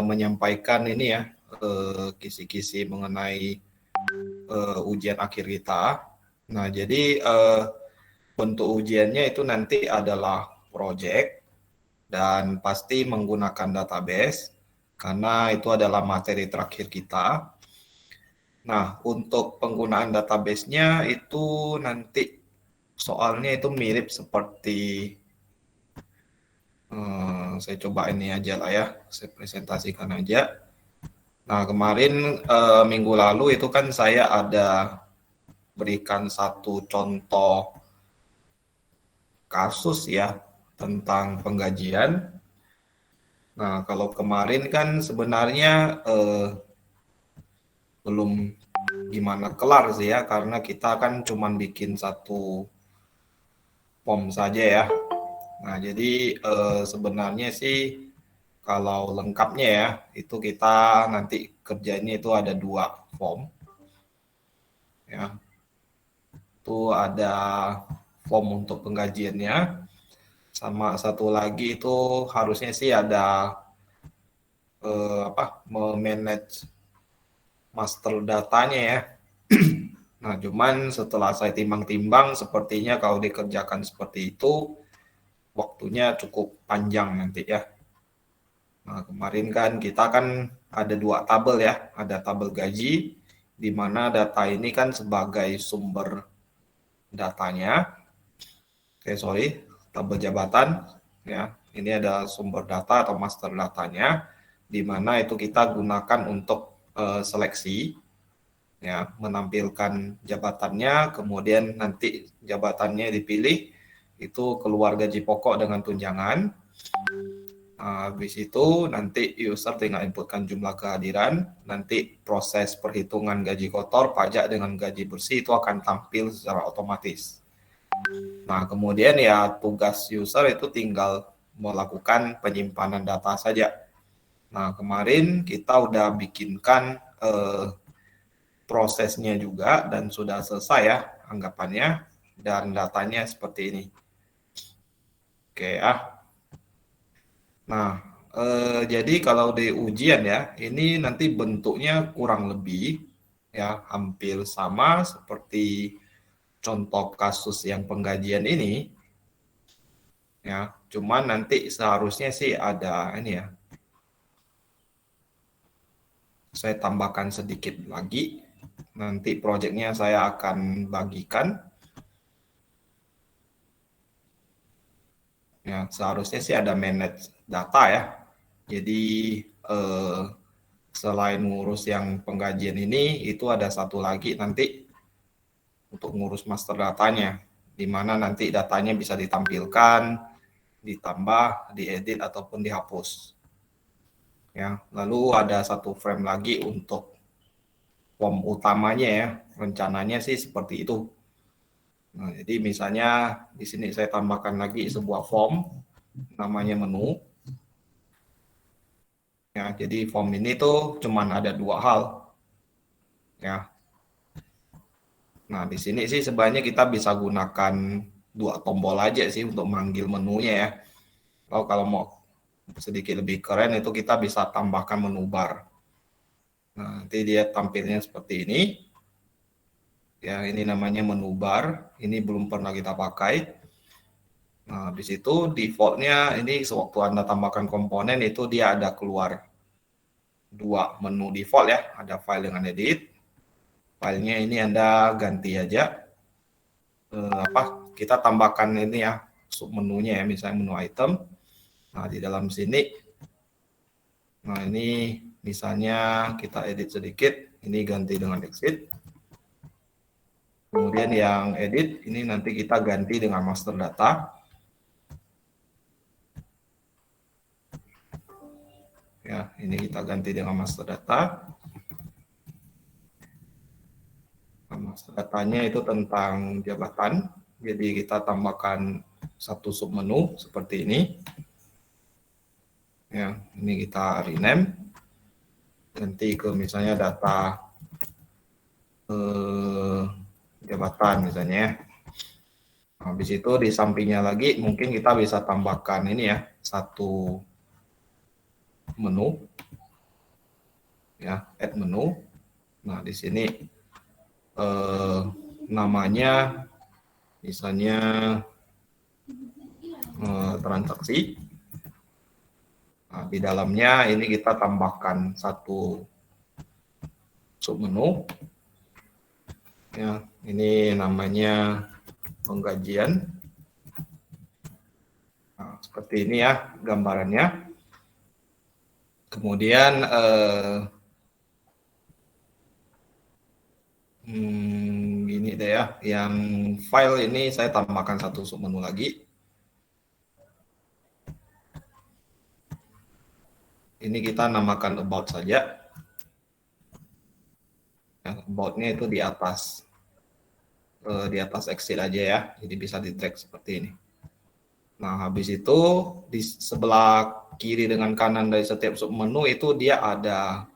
menyampaikan ini ya, kisi-kisi mengenai ujian akhir kita. Nah, jadi bentuk ujiannya itu nanti adalah project dan pasti menggunakan database karena itu adalah materi terakhir kita. Nah, untuk penggunaan database-nya itu nanti soalnya itu mirip seperti saya coba ini aja lah ya, saya presentasikan aja. Nah, kemarin minggu lalu itu kan saya ada berikan satu contoh kasus ya tentang penggajian. Nah, kalau kemarin kan sebenarnya belum gimana kelar sih ya, karena kita kan cuma bikin satu form saja ya. Nah, jadi sebenarnya sih kalau lengkapnya ya, itu kita nanti kerjanya itu ada 2 form. Ya. Itu ada form untuk penggajiannya, sama satu lagi itu harusnya sih ada memanage master datanya ya. Nah, cuman setelah saya timbang-timbang, sepertinya kalau dikerjakan seperti itu, waktunya cukup panjang nanti ya. Nah, kemarin kan kita kan ada 2 tabel ya, ada tabel gaji, di mana data ini kan sebagai sumber datanya, tabel jabatan, ya, ini ada sumber data atau master datanya, di mana itu kita gunakan untuk seleksi, ya, menampilkan jabatannya, kemudian nanti jabatannya dipilih, itu keluar gaji pokok dengan tunjangan. Habis itu nanti user tinggal inputkan jumlah kehadiran, nanti proses perhitungan gaji kotor, pajak dengan gaji bersih itu akan tampil secara otomatis. Nah, kemudian ya tugas user itu tinggal melakukan penyimpanan data saja. Nah, kemarin kita udah bikinkan prosesnya juga dan sudah selesai ya anggapannya, dan datanya seperti ini. Oke ya. Nah, jadi kalau di ujian ya, ini nanti bentuknya kurang lebih ya hampir sama seperti contoh kasus yang penggajian ini. Ya, cuman nanti seharusnya sih ada ini ya. Saya tambahkan sedikit lagi. Nanti proyeknya saya akan bagikan. Ya, seharusnya sih ada manage data ya. Jadi selain ngurus yang penggajian ini, itu ada satu lagi nanti untuk ngurus master datanya, di mana nanti datanya bisa ditampilkan, ditambah, diedit ataupun dihapus. Ya, lalu ada satu frame lagi untuk form utamanya ya, rencananya sih seperti itu. Nah, jadi misalnya di sini saya tambahkan lagi sebuah form, namanya menu. Ya, jadi form ini tuh cuman ada 2 hal. Ya. Nah, di sini sih sebenarnya kita bisa gunakan 2 tombol aja sih untuk manggil menunya ya. Kalau mau sedikit lebih keren itu kita bisa tambahkan menu bar. Nah, nanti dia tampilnya seperti ini. Ya, ini namanya menu bar. Ini belum pernah kita pakai. Nah, di situ defaultnya ini sewaktu Anda tambahkan komponen itu dia ada keluar 2 menu default ya. Ada file dengan edit. Filenya ini Anda ganti aja. Kita tambahkan ini ya, sub menunya ya, misalnya menu item. Nah, di dalam sini. Nah, ini misalnya kita edit sedikit. Ini ganti dengan exit. Kemudian yang edit ini nanti kita ganti dengan master data. Ya, ini kita ganti dengan master data. Nah, master datanya itu tentang jabatan. Jadi kita tambahkan satu submenu seperti ini. Ya, ini kita rename. Ganti ke misalnya data jabatan misalnya. Habis itu di sampingnya lagi mungkin kita bisa tambahkan ini ya, satu menu. ya, add menu. Nah, di sini namanya misalnya transaksi. Nah, di dalamnya ini kita tambahkan satu submenu. Ya, ini namanya penggajian. Nah, seperti ini ya gambarannya. Kemudian gini deh ya, yang file ini saya tambahkan satu submenu lagi. Ini kita namakan about saja. Ya, about-nya itu di atas exit aja ya, jadi bisa di drag seperti ini. Nah, habis itu di sebelah kiri dengan kanan dari setiap submenu itu dia ada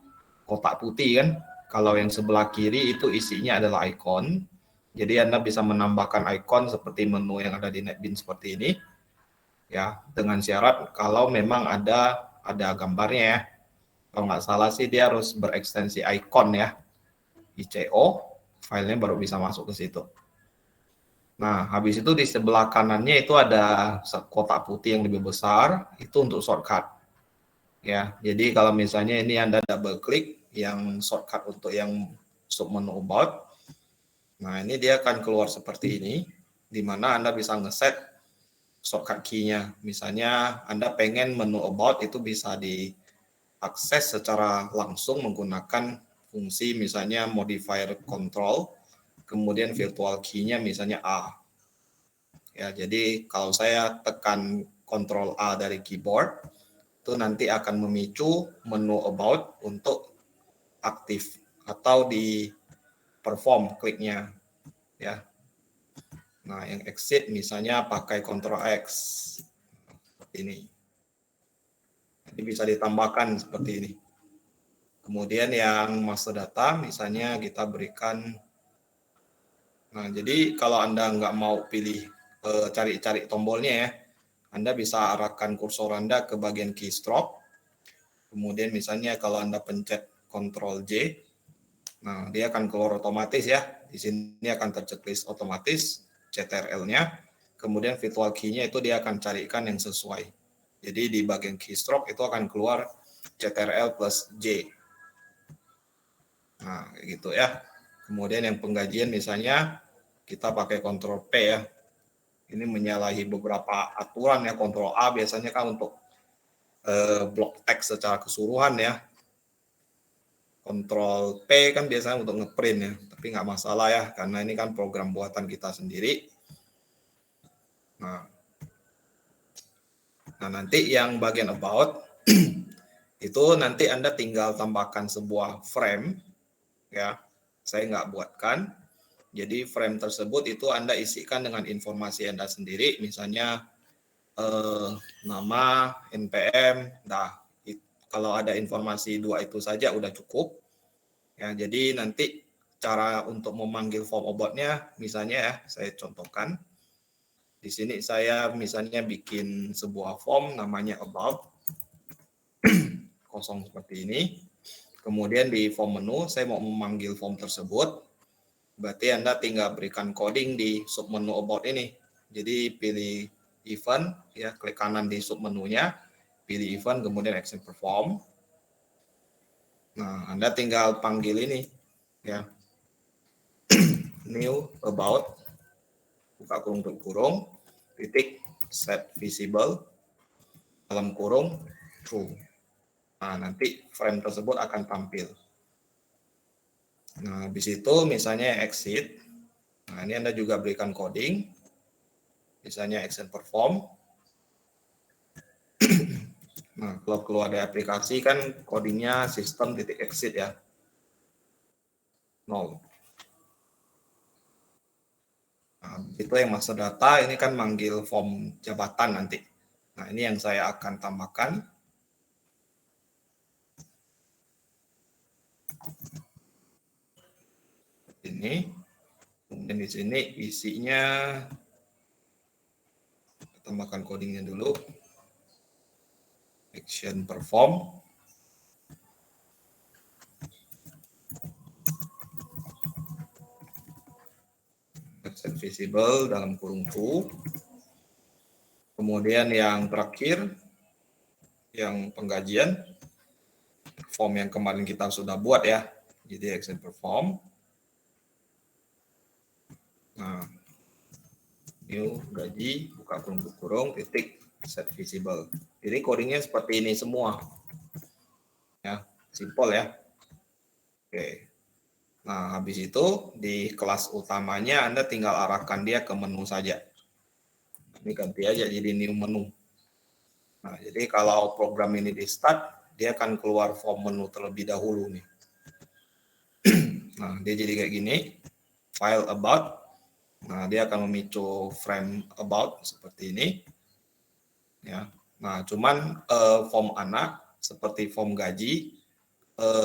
kotak putih kan. Kalau yang sebelah kiri itu isinya adalah icon. Jadi Anda bisa menambahkan icon seperti menu yang ada di NetBeans seperti ini. Ya, dengan syarat kalau memang ada gambarnya ya. Kalau nggak salah sih dia harus berekstensi icon ya. ICO, filenya baru bisa masuk ke situ. Nah, habis itu di sebelah kanannya itu ada kotak putih yang lebih besar, itu untuk shortcut. Ya, jadi kalau misalnya ini Anda double klik yang shortcut untuk yang submenu about, nah ini dia akan keluar seperti ini, di mana Anda bisa ngeset shortcut key-nya. Misalnya Anda pengen menu about itu bisa diakses secara langsung menggunakan fungsi misalnya modifier control, kemudian virtual key-nya misalnya A. Ya, jadi kalau saya tekan Ctrl A dari keyboard, itu nanti akan memicu menu about untuk aktif atau di perform kliknya. Ya. Nah, yang exit misalnya pakai Ctrl X seperti ini. Jadi bisa ditambahkan seperti ini. Kemudian yang master data misalnya kita berikan. Nah, jadi kalau Anda nggak mau pilih cari-cari tombolnya ya, Anda bisa arahkan kursor Anda ke bagian keystroke. Kemudian misalnya kalau Anda pencet Ctrl J, nah dia akan keluar otomatis ya. Di sini akan terchecklist otomatis CTRL-nya. Kemudian virtual key-nya itu dia akan carikan yang sesuai. Jadi di bagian keystroke itu akan keluar CTRL plus J. Nah, kayak gitu ya. Kemudian yang penggajian misalnya kita pakai Ctrl P ya. Ini menyalahi beberapa aturan ya. Ctrl A biasanya kan untuk blok teks secara keseluruhan ya. Ctrl P kan biasanya untuk ngeprint ya, tapi nggak masalah ya, karena ini kan program buatan kita sendiri. Nah nanti yang bagian about itu nanti Anda tinggal tambahkan sebuah frame ya. Saya nggak buatkan. Jadi frame tersebut itu Anda isikan dengan informasi Anda sendiri, misalnya nama, NPM. Nah, kalau ada informasi dua itu saja udah cukup. Ya, jadi nanti cara untuk memanggil form about-nya, misalnya ya, saya contohkan. Di sini saya misalnya bikin sebuah form namanya about, kosong seperti ini. Kemudian di form menu, saya mau memanggil form tersebut. Berarti Anda tinggal berikan coding di submenu about ini. Jadi pilih event, ya klik kanan di submenunya, pilih event, kemudian action perform. Nah, Anda tinggal panggil ini, ya. New about, buka kurung tutup kurung, titik set visible, dalam kurung true. Nah, nanti frame tersebut akan tampil. Nah, habis itu misalnya exit. Nah, ini Anda juga berikan coding. Misalnya action perform. Nah, kalau keluar dari aplikasi kan codingnya sistem titik exit ya. 0. Nah, itu yang master data, ini kan manggil form jabatan nanti. Nah, ini yang saya akan tambahkan. Ini. Kemudian di sini isinya, tambahkan codingnya dulu. Action perform. visible dalam kurung to. Kemudian yang terakhir, yang penggajian, form yang kemarin kita sudah buat ya. Jadi example form. Nah, new gaji, buka kurung, titik, set visible. Jadi codingnya seperti ini semua. Ya, simple ya. Oke. Nah, habis itu di kelas utamanya Anda tinggal arahkan dia ke menu saja. Ini ganti aja jadi new menu. Nah, jadi kalau program ini di start, dia akan keluar form menu terlebih dahulu nih. Nah, dia jadi kayak gini. File about. Nah, dia akan memicu frame about seperti ini. Ya. Nah, cuman form anak seperti form gaji,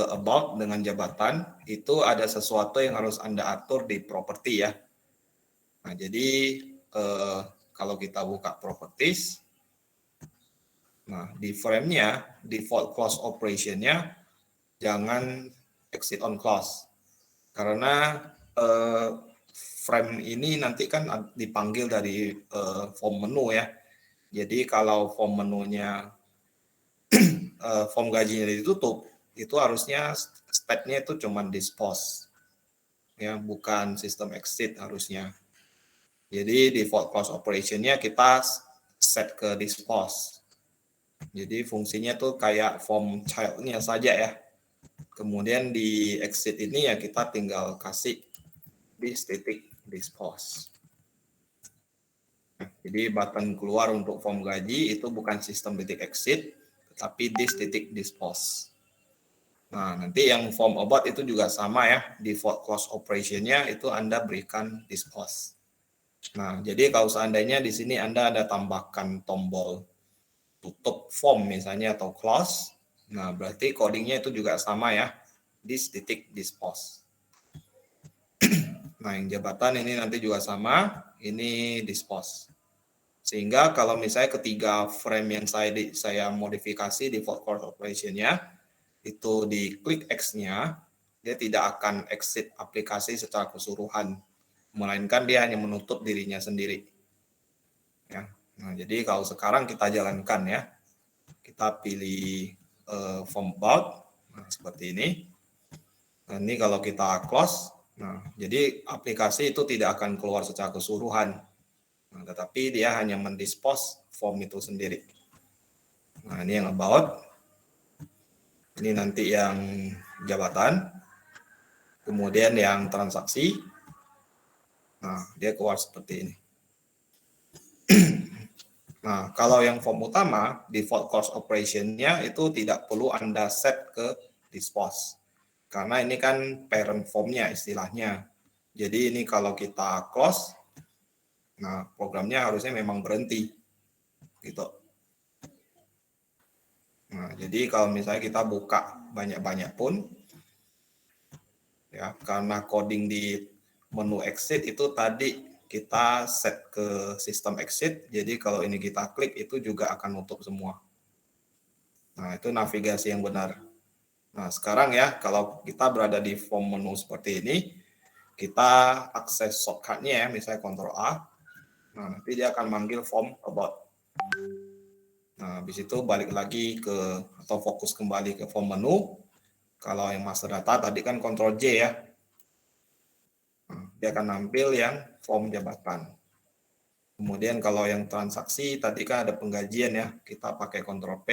about dengan jabatan itu ada sesuatu yang harus Anda atur di properti ya. Nah, jadi kalau kita buka properties, nah di frame-nya default clause operation-nya jangan exit on clause karena frame ini nanti kan dipanggil dari form menu ya. Jadi kalau form menunya form gajinya ditutup, itu harusnya state-nya itu cuma dispose. Ya, bukan sistem exit harusnya. Jadi default clause operation-nya kita set ke dispose. Jadi fungsinya tuh kayak form child-nya saja ya. Kemudian di exit ini ya kita tinggal kasih this titik dispose. Jadi button keluar untuk form gaji itu bukan sistem titik exit, tetapi this titik dispose. Nah, nanti yang form about itu juga sama ya. Default clause operation-nya itu Anda berikan dispose. Nah, jadi kalau seandainya di sini Anda ada tambahkan tombol tutup form misalnya atau clause, nah berarti codingnya itu juga sama ya. This titik dispose. Nah, yang jabatan ini nanti juga sama, ini dispose. Sehingga kalau misalnya ketiga frame yang saya modifikasi default clause operation-nya, itu di klik X-nya, dia tidak akan exit aplikasi secara keseluruhan, melainkan dia hanya menutup dirinya sendiri. Ya. Nah, jadi kalau sekarang kita jalankan ya, kita pilih form about, nah, seperti ini. Nah, ini kalau kita close, nah jadi aplikasi itu tidak akan keluar secara keseluruhan. Nah, tetapi dia hanya mendispose form itu sendiri. Nah, ini yang about. Ini nanti yang jabatan. Kemudian yang transaksi. Nah, dia keluar seperti ini. Nah, kalau yang form utama, default clause operation-nya itu tidak perlu Anda set ke dispose. Karena ini kan parent form-nya istilahnya. Jadi ini kalau kita close, nah, programnya harusnya memang berhenti. Gitu. Nah, jadi kalau misalnya kita buka banyak-banyak pun, ya karena coding di menu exit itu tadi kita set ke sistem exit, jadi kalau ini kita klik itu juga akan nutup semua. Nah, itu navigasi yang benar. Nah, sekarang ya, kalau kita berada di form menu seperti ini, kita akses shortcut-nya ya, misalnya Ctrl A. Nah, nanti dia akan manggil form about. Nah, habis itu balik lagi ke atau fokus kembali ke form menu. Kalau yang master data tadi kan Ctrl J ya. Nah, dia akan nampil yang form jabatan. Kemudian kalau yang transaksi tadi kan ada penggajian ya, kita pakai Ctrl P.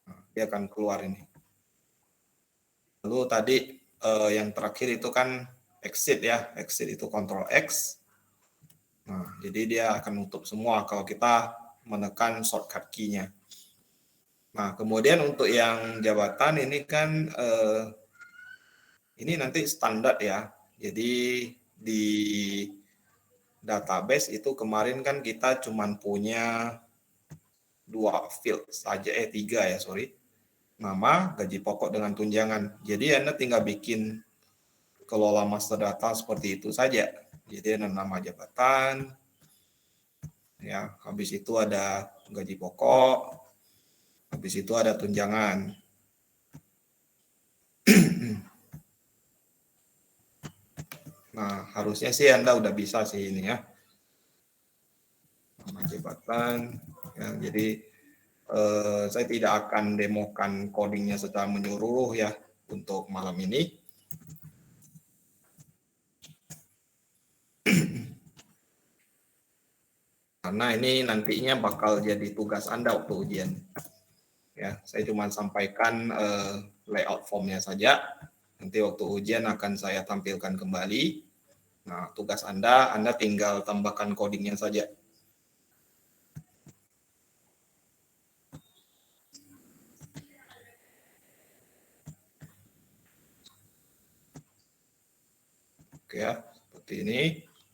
Nah, dia akan keluar ini. Lalu tadi yang terakhir itu kan exit ya, exit itu Ctrl X. Nah, jadi dia akan nutup semua kalau kita menekan shortcut key-nya. Nah, kemudian untuk yang jabatan ini kan ini nanti standar ya. Jadi di database itu kemarin kan kita cuma punya 2 field saja, 3 ya, sorry. Nama, gaji pokok dengan tunjangan. Jadi Anda tinggal bikin kelola master data seperti itu saja. Jadi ada nama jabatan, ya, habis itu ada gaji pokok, habis itu ada tunjangan. Nah, harusnya sih Anda udah bisa sih ini ya. Nama jabatan. Ya, jadi saya tidak akan demokan codingnya secara menyeluruh ya untuk malam ini. Karena ini nantinya bakal jadi tugas Anda waktu ujian. Ya, saya cuma sampaikan layout formnya saja. Nanti waktu ujian akan saya tampilkan kembali. Nah, tugas Anda tinggal tambahkan codingnya saja. Oke ya, seperti ini.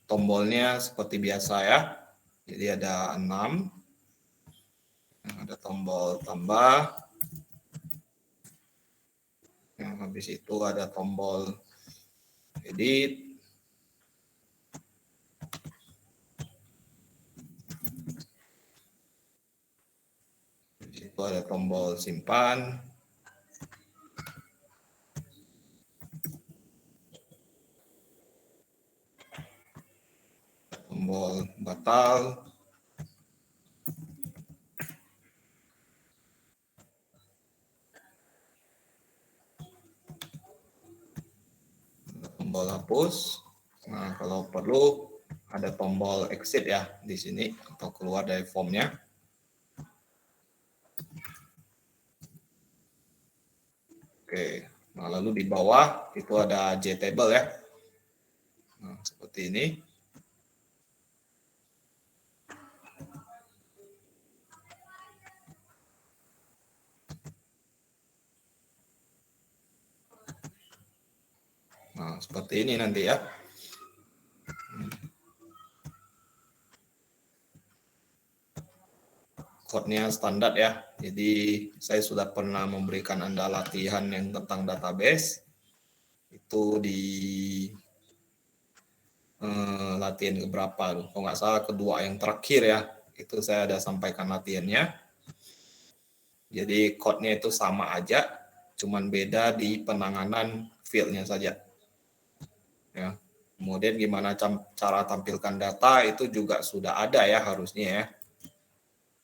Tombolnya seperti biasa ya. Jadi ada 6. Ada tombol tambah. Yang habis itu ada tombol edit. Di situ ada tombol simpan. Tombol batal. Tombol hapus. Nah, kalau perlu ada tombol exit ya di sini atau keluar dari formnya. Oke, nah lalu di bawah itu ada JTable ya. Nah, seperti ini. Nah, seperti ini nanti ya. Code-nya standar ya. Jadi saya sudah pernah memberikan Anda latihan yang tentang database. Itu di latihan keberapa? Kalau nggak salah kedua yang terakhir ya. Itu saya ada sampaikan latihannya. Jadi code-nya itu sama aja, cuman beda di penanganan field-nya saja. Ya. Kemudian gimana cara tampilkan data itu juga sudah ada ya harusnya ya.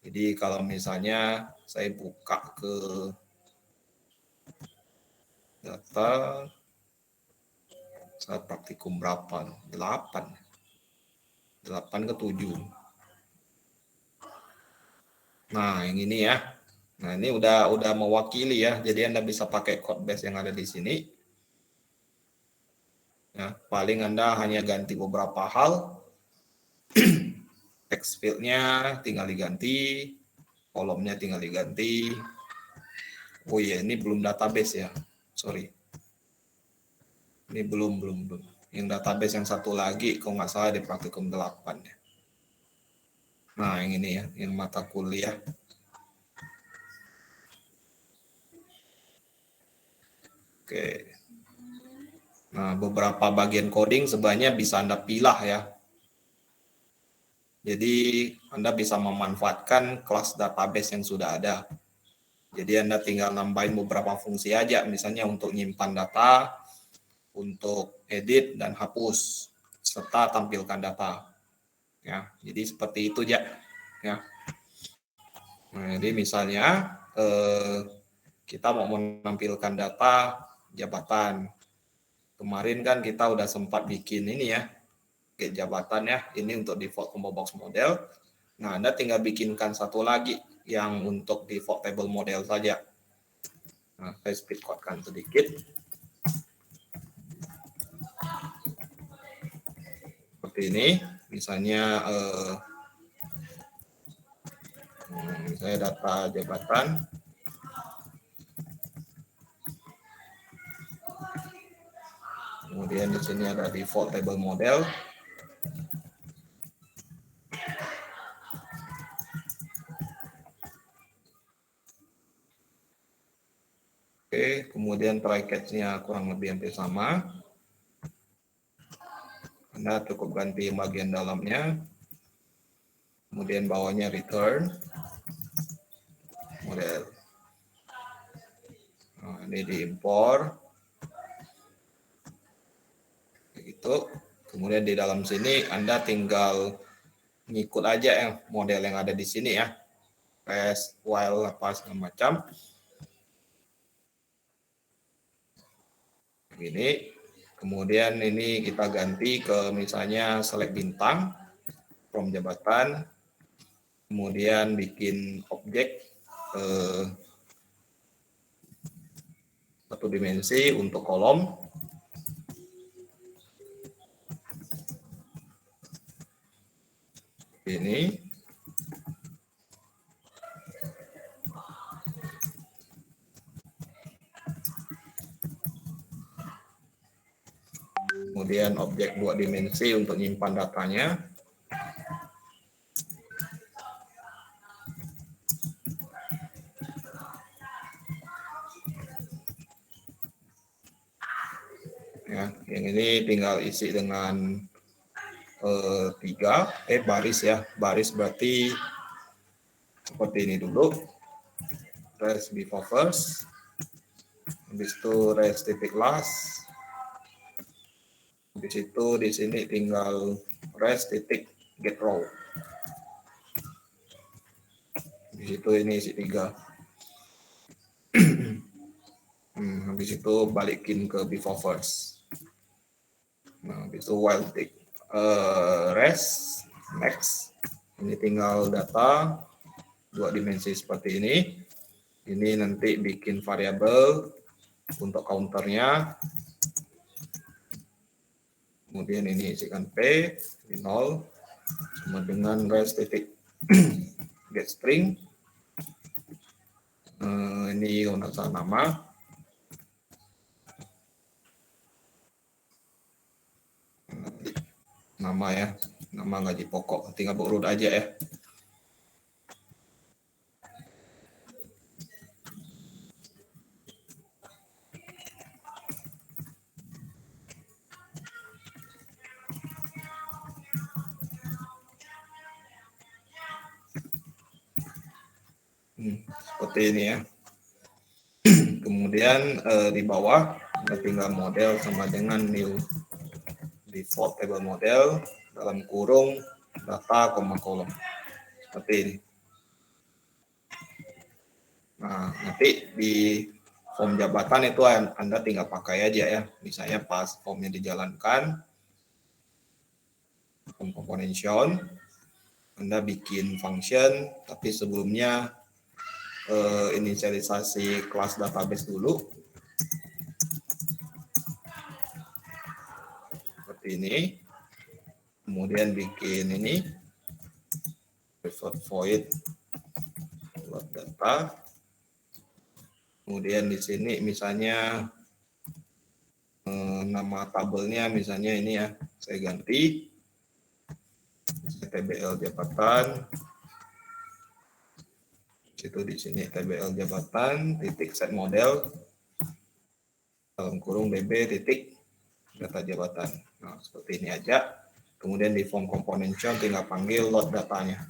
Jadi kalau misalnya saya buka ke data saat praktikum berapa? 8 ke 7. Nah, yang ini ya. Nah, ini udah mewakili ya. Jadi Anda bisa pakai code base yang ada di sini. Ya, paling Anda hanya ganti beberapa hal. Text field-nya tinggal diganti, kolomnya tinggal diganti. Oh iya, ini belum database ya. Sorry. Ini belum. Yang database yang satu lagi, kalau nggak salah di praktikum 8 ya. Nah, yang ini ya, yang mata kuliah. Oke. Nah, beberapa bagian coding sebenarnya bisa Anda pilah ya. Jadi, Anda bisa memanfaatkan kelas database yang sudah ada. Jadi, Anda tinggal nambahin beberapa fungsi aja, misalnya untuk nyimpan data, untuk edit dan hapus, serta tampilkan data. Ya, jadi seperti itu ya. Nah, jadi misalnya kita mau menampilkan data jabatan. Kemarin kan kita udah sempat bikin ini ya, get jabatan ya. Ini untuk default combo box model. Nah, Anda tinggal bikinkan satu lagi yang untuk default table model saja. Nah, saya speed code-kan sedikit. Seperti ini, misalnya saya data jabatan. Kemudian di sini ada default table model. Oke, kemudian try catch-nya kurang lebih hampir sama. Anda cukup ganti bagian dalamnya. Kemudian bawahnya return. Model. Nah, ini diimpor. Begitu. Kemudian di dalam sini Anda tinggal ngikut aja yang model yang ada di sini ya. Rest, while, apa segala macam. Ini. Kemudian ini kita ganti ke misalnya select bintang, from jabatan, kemudian bikin objek satu dimensi untuk kolom. Ini. Kemudian objek 2 dimensi untuk nyimpan datanya. Ya, yang ini tinggal isi dengan baris ya. Baris berarti seperti ini dulu. Rest before first. Habis itu rest titik last. Habis itu di sini tinggal rest titik get row. Di situ ini isi 3. Habis itu balikin ke before first. Nah, habis itu while tick rest next. Ini tinggal data 2 dimensi seperti ini. Ini nanti bikin variabel untuk counternya. Kemudian ini isikan P di 0 sama dengan rest titik get string. Ini untuk nama. Nama ya, nama gaji pokok, tinggal berurut aja ya. Seperti ini ya. Kemudian di bawah tinggal model sama dengan new default table model dalam kurung data, kolom. Seperti ini. Nah, nanti di form jabatan itu Anda tinggal pakai aja ya. Misalnya pas formnya dijalankan, form component shown, Anda bikin function, tapi sebelumnya inisialisasi kelas database dulu. Seperti ini. Kemudian bikin ini void load data. Kemudian di sini misalnya nama tabelnya misalnya ini ya, saya ganti TBL jabatan. Situ di sini TBL jabatan titik set model dalam kurung DB titik data jabatan. Nah, seperti ini aja. Kemudian di form component shown tinggal panggil load datanya.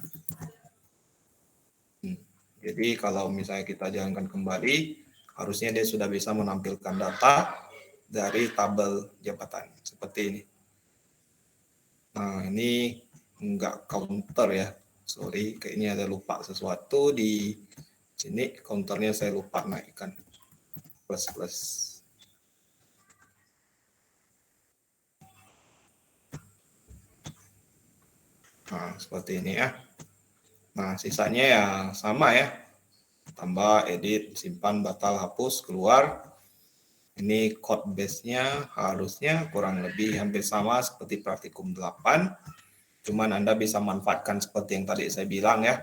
Jadi kalau misalnya kita jalankan kembali, harusnya dia sudah bisa menampilkan data dari tabel jabatan seperti ini. Nah, ini enggak counter ya. Sorry, kayaknya ada lupa sesuatu di sini. Counternya saya lupa naikkan. Plus. Nah, seperti ini ya. Nah, sisanya ya sama ya. Tambah, edit, simpan, batal, hapus, keluar. Ini code base-nya harusnya kurang lebih hampir sama seperti praktikum 8. Cuman Anda bisa manfaatkan seperti yang tadi saya bilang ya.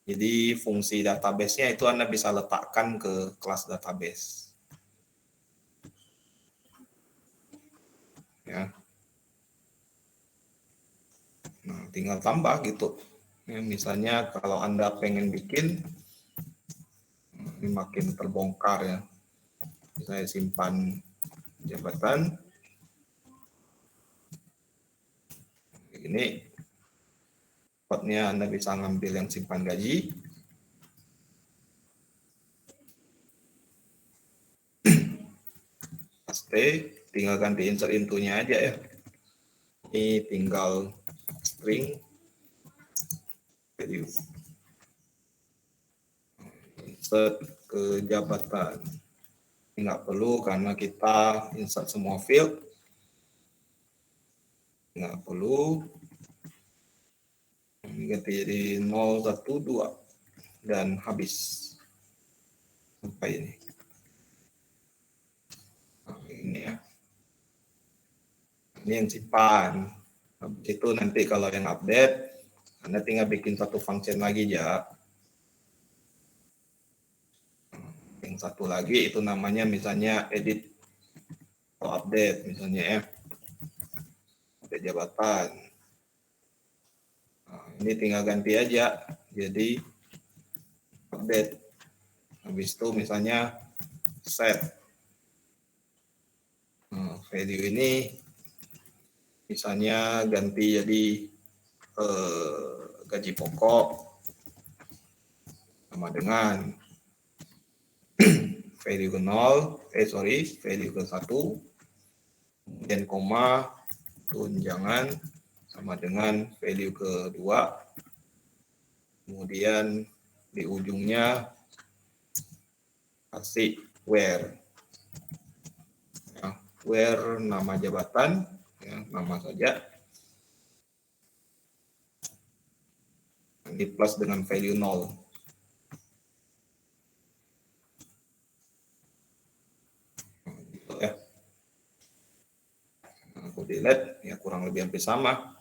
Jadi fungsi database-nya itu Anda bisa letakkan ke kelas database. Ya. Nah, tinggal tambah gitu. Ya, misalnya kalau Anda pengen bikin, ini makin terbongkar ya. Saya simpan jabatan. Ini kodenya Anda bisa ngambil yang simpan gaji. Paste, tinggal ganti insert into-nya aja ya. Ini tinggal string value, insert ke jabatan. Ini nggak perlu karena kita insert semua field, nggak perlu. Ini ganti jadi 0, 1, 2 dan habis sampai ini. Nah, ini ya. Ini yang simpan. Habis itu nanti kalau yang update, Anda tinggal bikin satu function lagi ya. Yang satu lagi itu namanya misalnya edit atau update misalnya ya. Update jabatan. Nah, ini tinggal ganti aja jadi update. Habis itu misalnya set. Nah, value ini misalnya ganti jadi gaji pokok sama dengan value ke 0, value ke 1, kemudian koma, tunjangan sama dengan value ke 2, kemudian di ujungnya kasih where. Ya, where nama jabatan, ya, nama saja. Di plus dengan value 0. Gitu ya. Aku delete, ya kurang lebih hampir sama.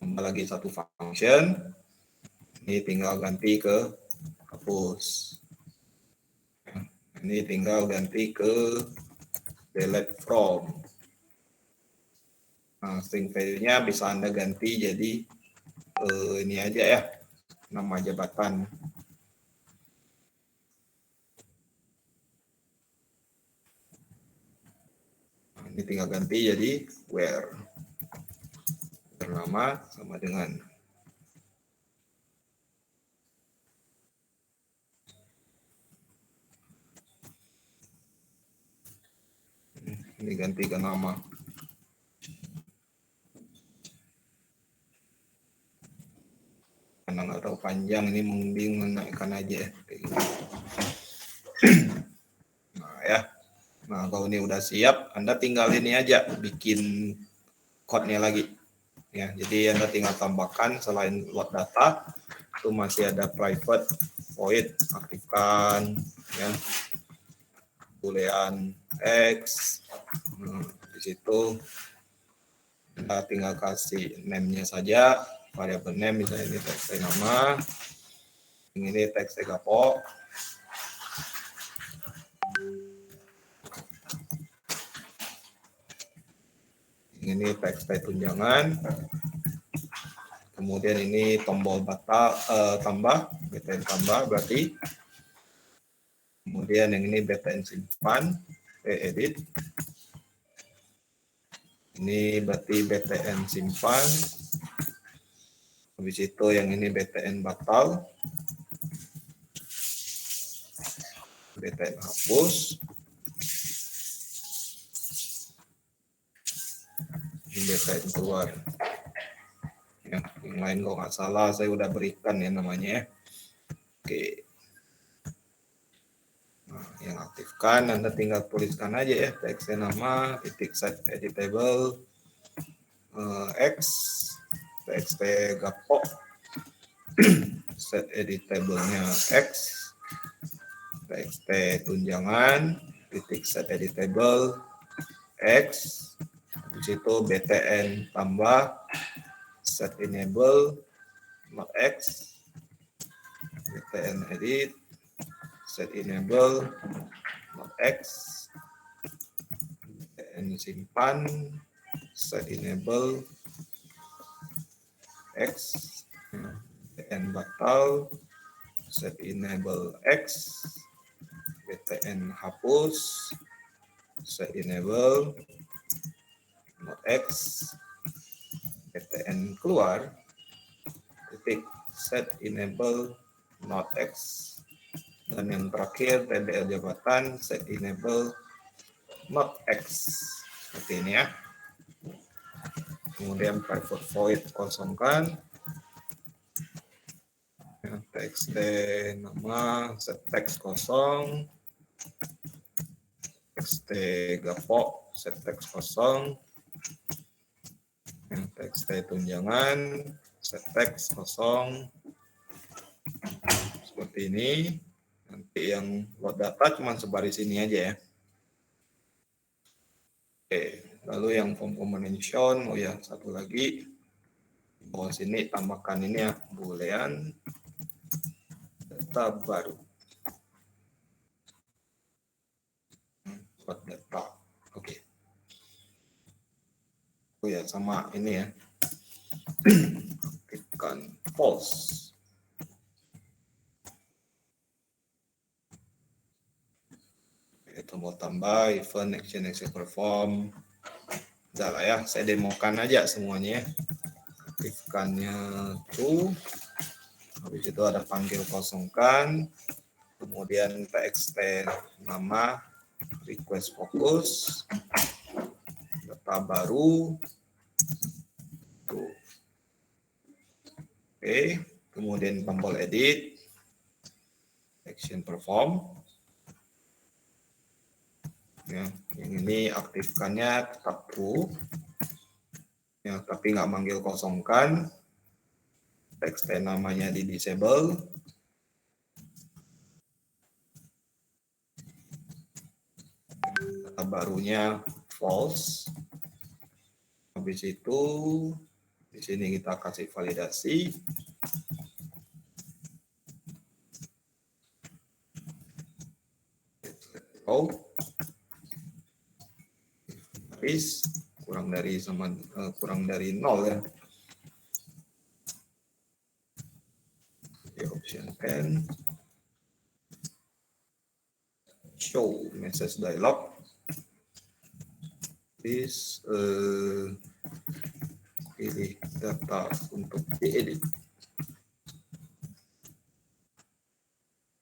Tambah lagi satu function. Ini tinggal ganti ke hapus. Ini tinggal ganti ke delete from. Nah, string value-nya bisa Anda ganti jadi ini aja ya, nama jabatan. Nah, ini tinggal ganti jadi where. Nama sama dengan ini ganti ke nama. Karena nggak tahu panjang ini mending menaikkan aja. Nah ya, nah kalau ini udah siap, Anda tinggal ini aja bikin code-nya lagi. Ya, jadi Anda tinggal tambahkan selain load data itu masih ada private void, aktifkan ya, boolean x. Nah, di situ kita tinggal kasih name-nya saja, variable name misalnya ini teks nama, ini teks gapo. Ini teks tunjangan. Kemudian ini tombol tambah, btn tambah berarti. Kemudian yang ini btn simpan, edit. Ini berarti btn simpan. Habis itu yang ini btn batal. Btn hapus. Ini btn keluar. Ya, yang lain kalau nggak salah saya udah berikan ya namanya ya. Oke. Nah, yang aktifkan Anda tinggal tuliskan aja ya teksnya nama titik set editable x txt gapo set editable-nya x txt tunjangan titik set editable x di situ btn tambah set enable not x btn edit set enable not x btn simpan set enable x btn batal set enable x btn hapus set enable not x btn keluar titik set enable not x. Dan yang terakhir tbl jabatan set enable not x. Seperti ini ya. kemudian private void kosongkan, ya, txt nama, set text kosong, txt gapok, set text kosong, ya, txt tunjangan, set text kosong, seperti ini. Nanti yang load data cuma sebaris ini aja ya. Oke, lalu yang form combination, oh ya satu lagi, di bawah sini tambahkan ini ya, boolean data baru. Load data, oke. Oh ya sama ini ya, aktifkan false. Tombol tambah, event, action, perform. Udah lah ya, saya demokan aja semuanya ya. Aktifkannya true. Habis itu ada panggil kosongkan. Kemudian txt nama, request fokus, data baru. Tuh. Oke, kemudian tombol edit, action perform. Ya, yang ini aktifkannya tetap true, ya, tapi nggak manggil kosongkan. Txt namanya di disable. Data barunya false. Habis itu di sini kita kasih validasi. Oh, habis kurang dari 0 ya. Di option 10 show message dialog. Please pilih data untuk diedit.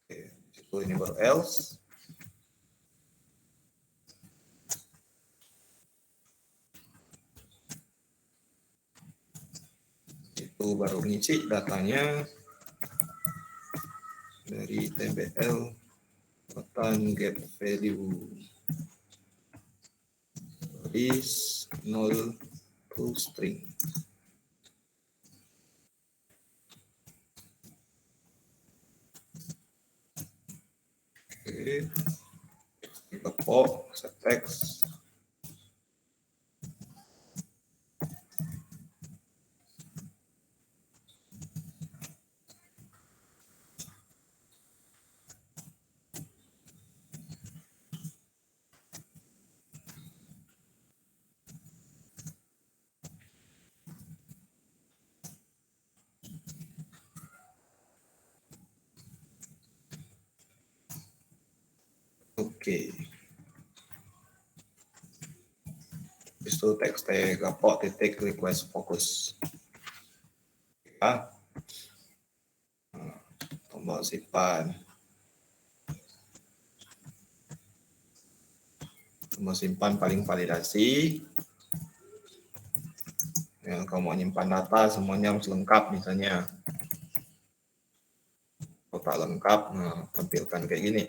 Oke, itu ini baru else. Itu baru ngisi datanya dari tbl button get value is 0 to string. Oke, kita pop set text. Oke. Itu txt gapok titik request fokus. Ya. Tombol simpan. Tombol simpan paling validasi. Ya, kalau mau nyimpan data semuanya harus lengkap misalnya. Kalau tak lengkap, nah, tampilkan kayak gini.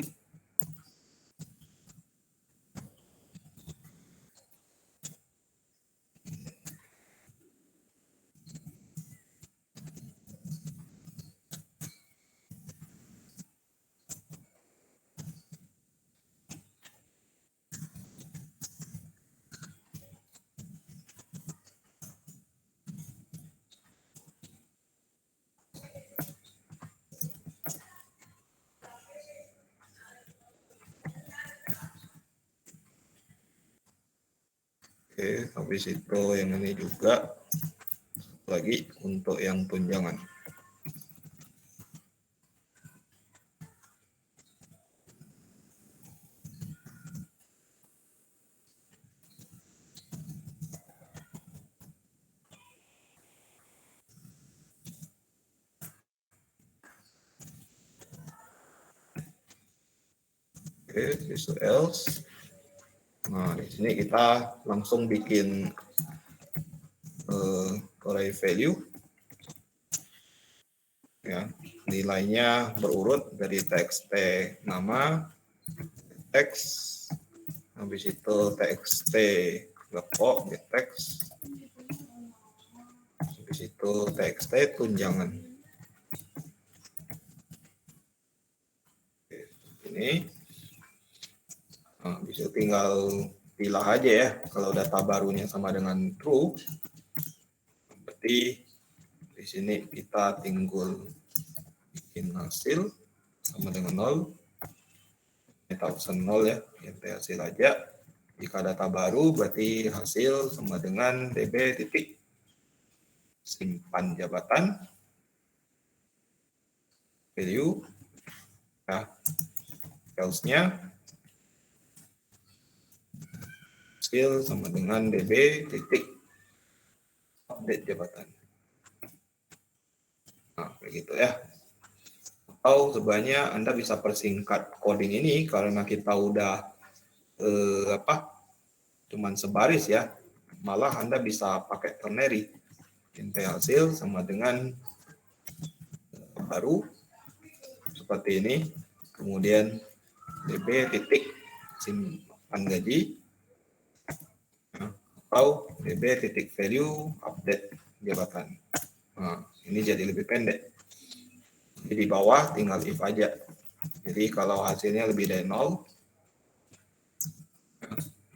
Oke, habis itu yang ini juga lagi untuk yang tunjangan. Oke, itu else. Nah, di sini kita langsung bikin array value. Ya, nilainya berurut dari txt nama, teks, habis itu txt gepok, teks, habis itu txt tunjangan. Ini bisa tinggal pilih aja ya. Kalau data barunya sama dengan true, berarti di sini kita tinggal bikin hasil sama dengan 0. Kita option 0 ya, kita hasil aja. Jika data baru berarti hasil sama dengan db titik simpan jabatan value. Nah, else-nya hasil sama dengan db titik update jabatan. Nah, kayak gitu ya. Atau sebenarnya Anda bisa persingkat coding ini karena kita udah cuman sebaris ya. Malah Anda bisa pakai ternary. int hasil sama dengan baru seperti ini. Kemudian db titik simpan gaji atau db titik value update jabatan. Nah, ini jadi lebih pendek. Jadi di bawah tinggal if aja. Jadi kalau hasilnya lebih dari 0,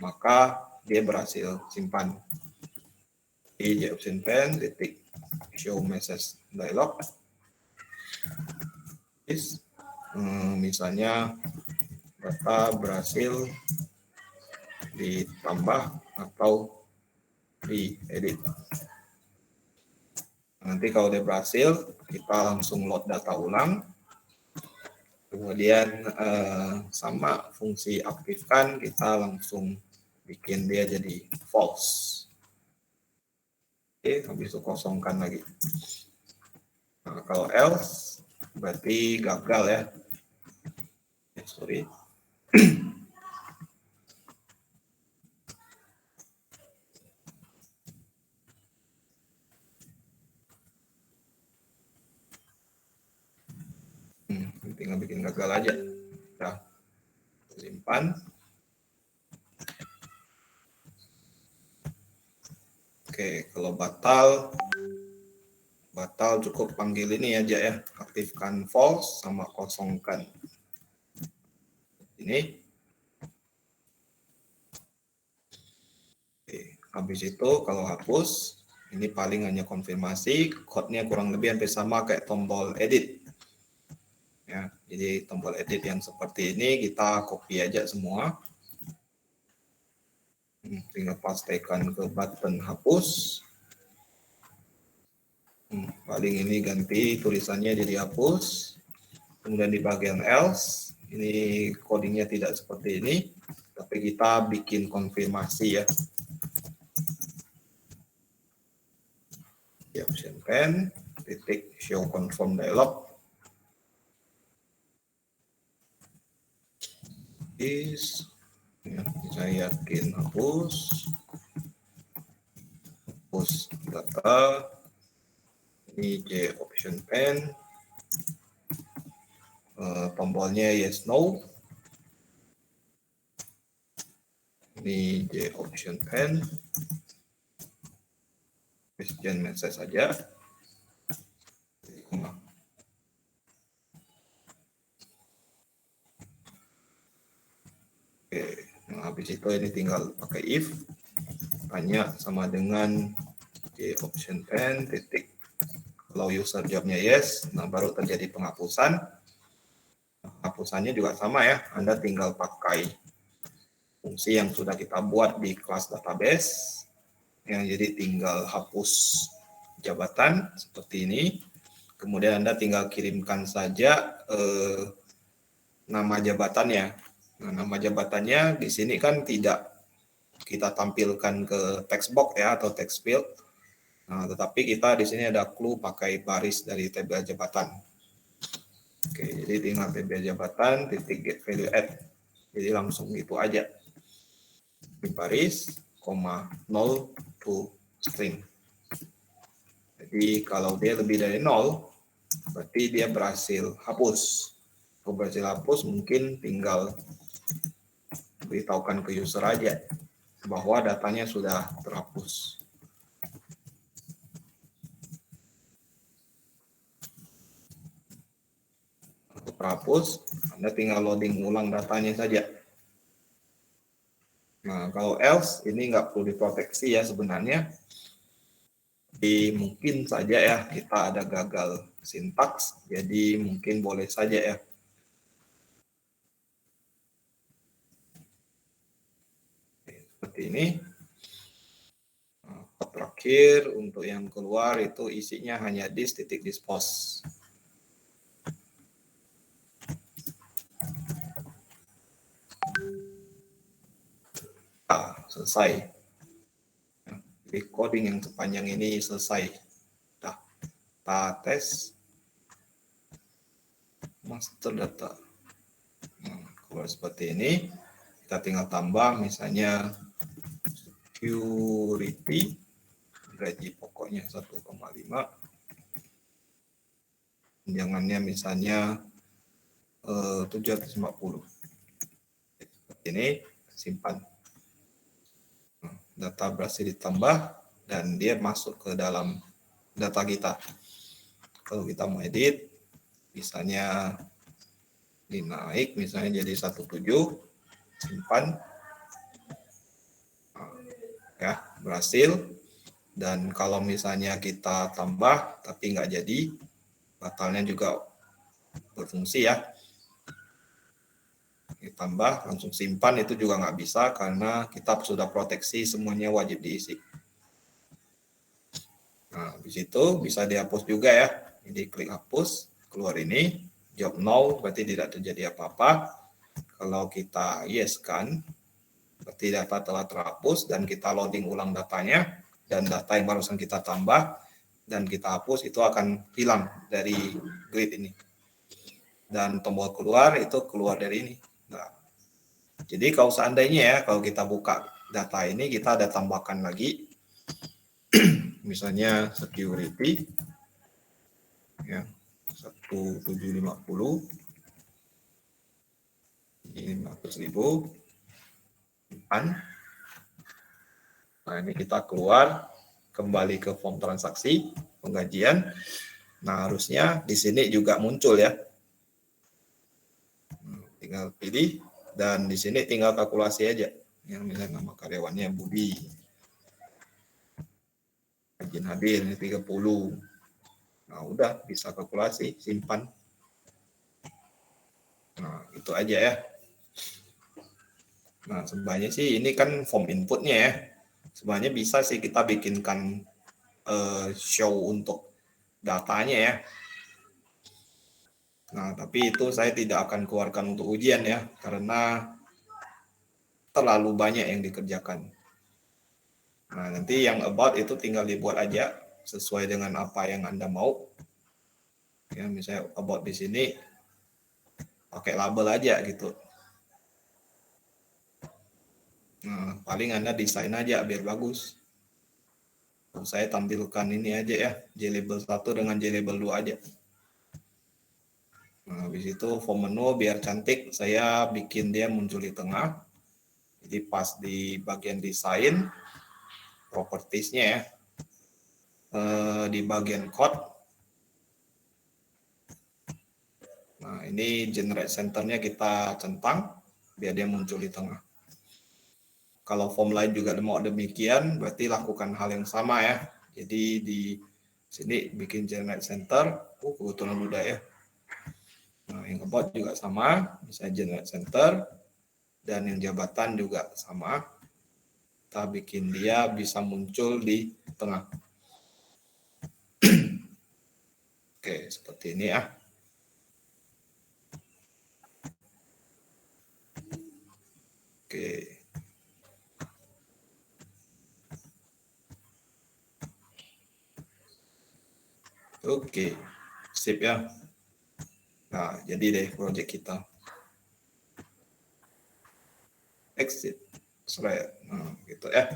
maka dia berhasil simpan. Di option pen titik show message dialog. Misalnya data berhasil ditambah atau diedit. Nanti kalau dia berhasil, kita langsung load data ulang. Kemudian sama fungsi aktifkan, kita langsung bikin dia jadi false. Oke, habis itu kosongkan lagi. Nah, kalau else, berarti gagal ya. Sorry. Tinggal bikin gagal aja. Nah, simpan. Oke, kalau batal cukup panggil ini aja ya, aktifkan false sama kosongkan. Ini. Oke, habis itu kalau hapus, ini paling hanya konfirmasi, code-nya kurang lebih hampir sama kayak tombol edit. Ya, jadi tombol edit yang seperti ini kita copy aja semua. Tinggal pastekan ke button hapus. Paling ini ganti tulisannya jadi hapus. Kemudian di bagian else, ini codingnya tidak seperti ini, tapi kita bikin konfirmasi ya. Di option pen, titik show confirm dialog. Ya, saya yakin hapus data. Ini J option pen, tombolnya yes no. Ini J option pen, question message saja. Oke, nah, habis itu ini tinggal pakai if, tanya sama dengan J option pen titik. Kalau user jawabnya yes, nah baru terjadi penghapusan. Penghapusannya juga sama ya, Anda tinggal pakai fungsi yang sudah kita buat di kelas database, yang jadi tinggal hapus jabatan seperti ini. Kemudian Anda tinggal kirimkan saja nama jabatannya. Nah, nama jabatannya di sini kan tidak kita tampilkan ke text box ya atau text field. Nah, tetapi kita di sini ada clue pakai baris dari tabel jabatan. Oke, jadi tinggal tabel jabatan titik get value add. Jadi langsung itu aja. Di baris, koma 0 to string. Jadi kalau dia lebih dari 0, berarti dia berhasil hapus. Kalau berhasil hapus, mungkin tinggal beritahukan ke user aja bahwa datanya sudah terhapus. Untuk terhapus, Anda tinggal loading ulang datanya saja. Nah, kalau else, ini nggak perlu diproteksi ya sebenarnya. Jadi mungkin saja ya kita ada gagal sintaks, jadi mungkin boleh saja ya. Seperti ini. Nah, terakhir untuk yang keluar itu isinya hanya dis titik dispose. Selesai. Coding yang sepanjang ini selesai. Nah, kita tes master data. Nah, kalau seperti ini, kita tinggal tambah misalnya security, gaji pokoknya 1,5. Tunjangannya misalnya 750. Seperti ini, simpan. Data berhasil ditambah dan dia masuk ke dalam data kita. Kalau kita mau edit, misalnya dinaik, misalnya jadi 17, simpan, ya berhasil. Dan kalau misalnya kita tambah tapi nggak jadi, batalnya juga berfungsi ya. Ditambah langsung simpan itu juga nggak bisa karena kita sudah proteksi semuanya wajib diisi. Nah, di situ bisa dihapus juga ya. Jadi klik hapus, keluar ini, job no, berarti tidak terjadi apa-apa. Kalau kita yes kan, berarti data telah terhapus dan kita loading ulang datanya, dan data yang barusan kita tambah dan kita hapus itu akan hilang dari grid ini. Dan tombol keluar itu keluar dari ini. Nah, jadi kalau seandainya ya, kalau kita buka data ini, kita ada tambahkan lagi, misalnya security, ya 1750, ini 500.000, nah ini kita keluar, kembali ke form transaksi, penggajian, nah harusnya di sini juga muncul ya, tinggal pilih, dan di sini tinggal kalkulasi aja, yang misalnya nama karyawannya Budi, rajin hadir ini 30, nah udah bisa kalkulasi, simpan. Nah itu aja ya. Nah sebenarnya sih ini kan form inputnya ya, sebenarnya bisa sih kita bikinkan show untuk datanya ya. Nah tapi itu saya tidak akan keluarkan untuk ujian ya, karena terlalu banyak yang dikerjakan. Nah nanti yang about itu tinggal dibuat aja sesuai dengan apa yang Anda mau. Ya misalnya about di sini pakai label aja gitu. Nah paling Anda desain aja biar bagus. Saya tampilkan ini aja ya, JLabel 1 dengan JLabel 2 aja. Nah, habis itu form menu biar cantik, saya bikin dia muncul di tengah. Jadi pas di bagian desain, propertiesnya ya, di bagian code. Nah, ini generate centernya kita centang, biar dia muncul di tengah. Kalau form lain juga mau demikian, berarti lakukan hal yang sama ya. Jadi di sini bikin generate center, kebetulan udah ya. Nah, yang about juga sama, misalnya generate center, dan yang jabatan juga sama. Kita bikin dia bisa muncul di tengah. Oke, seperti ini ya. Oke. Oke, sip ya. Nah, jadi deh project kita. Exit. Nah, gitu ya.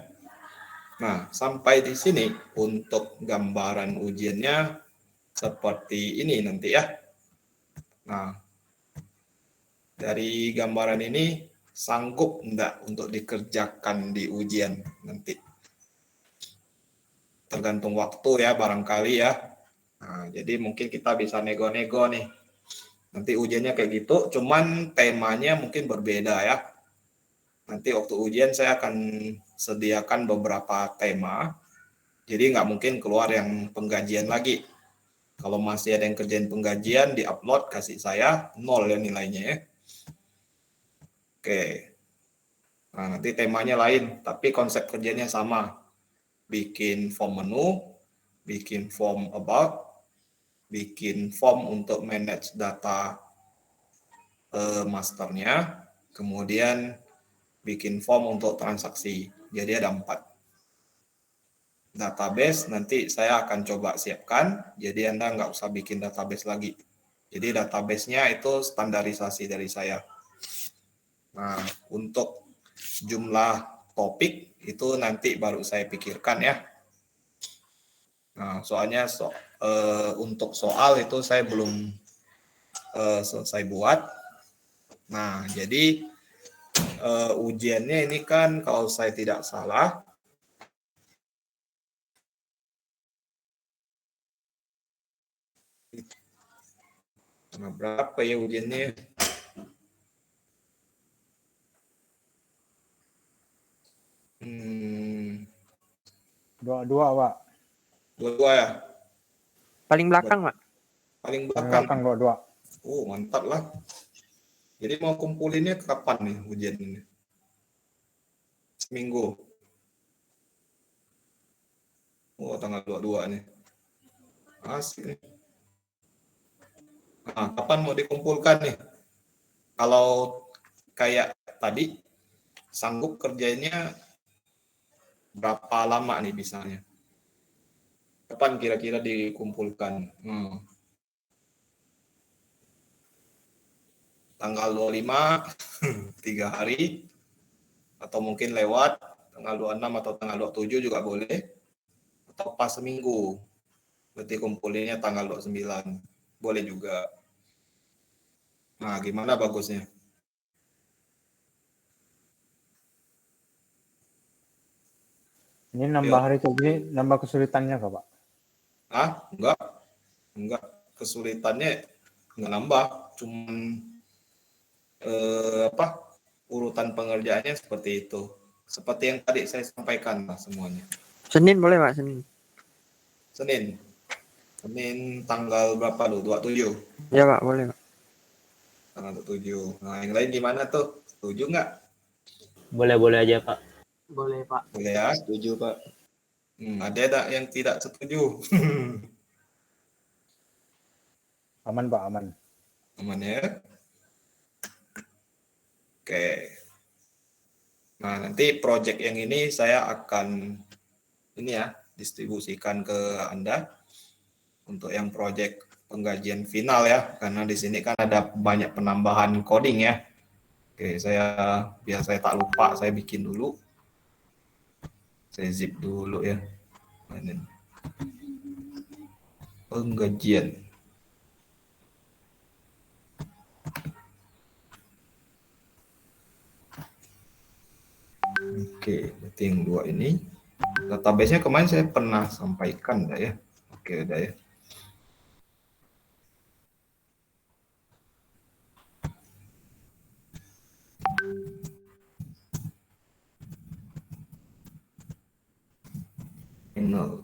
Nah, sampai di sini untuk gambaran ujiannya seperti ini nanti ya. Nah, dari gambaran ini sanggup enggak untuk dikerjakan di ujian nanti? Tergantung waktu ya barangkali ya. Nah, jadi mungkin kita bisa nego-nego nih. Nanti ujiannya kayak gitu, cuman temanya mungkin berbeda ya. Nanti waktu ujian saya akan sediakan beberapa tema. Jadi nggak mungkin keluar yang penggajian lagi. Kalau masih ada yang kerjain penggajian, di-upload, kasih saya, 0 ya nilainya ya. Oke. Nah, nanti temanya lain, tapi konsep kerjanya sama. Bikin form menu, bikin form about, bikin form untuk manage data masternya, kemudian bikin form untuk transaksi. Jadi ada 4. Database nanti saya akan coba siapkan, jadi Anda nggak usah bikin database lagi. Jadi database-nya itu standarisasi dari saya. Nah, untuk jumlah topik itu nanti baru saya pikirkan ya. Nah, soalnya untuk soal itu saya belum selesai buat. Nah, jadi ujiannya ini kan kalau saya tidak salah berapa ya ujiannya? Dua-dua, Pak. Dua-dua ya? Paling belakang, Pak. Paling Yang belakang. belakang dua-dua. Oh, mantap lah. Jadi mau kumpulinnya kapan nih ujian ini? Seminggu. Oh, tanggal 22 nih. Asik nih. Nah, kapan mau dikumpulkan nih? Kalau kayak tadi, sanggup kerjanya berapa lama nih misalnya? Kapan kira-kira dikumpulkan? Tanggal 25, 3 hari, atau mungkin lewat tanggal 26 atau tanggal 27 juga boleh, atau pas seminggu, berarti kumpulinnya tanggal 29, boleh juga. Nah, gimana bagusnya? Ini nambah hari kayak gini, nambah kesulitannya kah, Pak? Enggak. Kesulitannya nggak nambah, cuman urutan pengerjaannya seperti itu. Seperti yang tadi saya sampaikan lah semuanya. Senin boleh, Pak, Senin. Senin tanggal berapa lu? 27? Ya, Pak, boleh, Pak. Tanggal 27. Nah, yang lain gimana tuh? Setuju nggak? Boleh-boleh aja, Pak. Boleh, Pak. Boleh ya? Setuju, Pak. Ada yang tidak setuju? Aman, Pak, aman. Aman ya? Oke. Nah, nanti project yang ini saya akan distribusikan ke Anda untuk yang project penggajian final ya, karena di sini kan ada banyak penambahan coding ya. Oke, biar saya tak lupa, saya bikin dulu. Saya zip dulu ya. Penggajian. Oke, berarti yang 2 ini. Database-nya kemarin saya pernah sampaikan enggak ya? Oke, udah ya. No.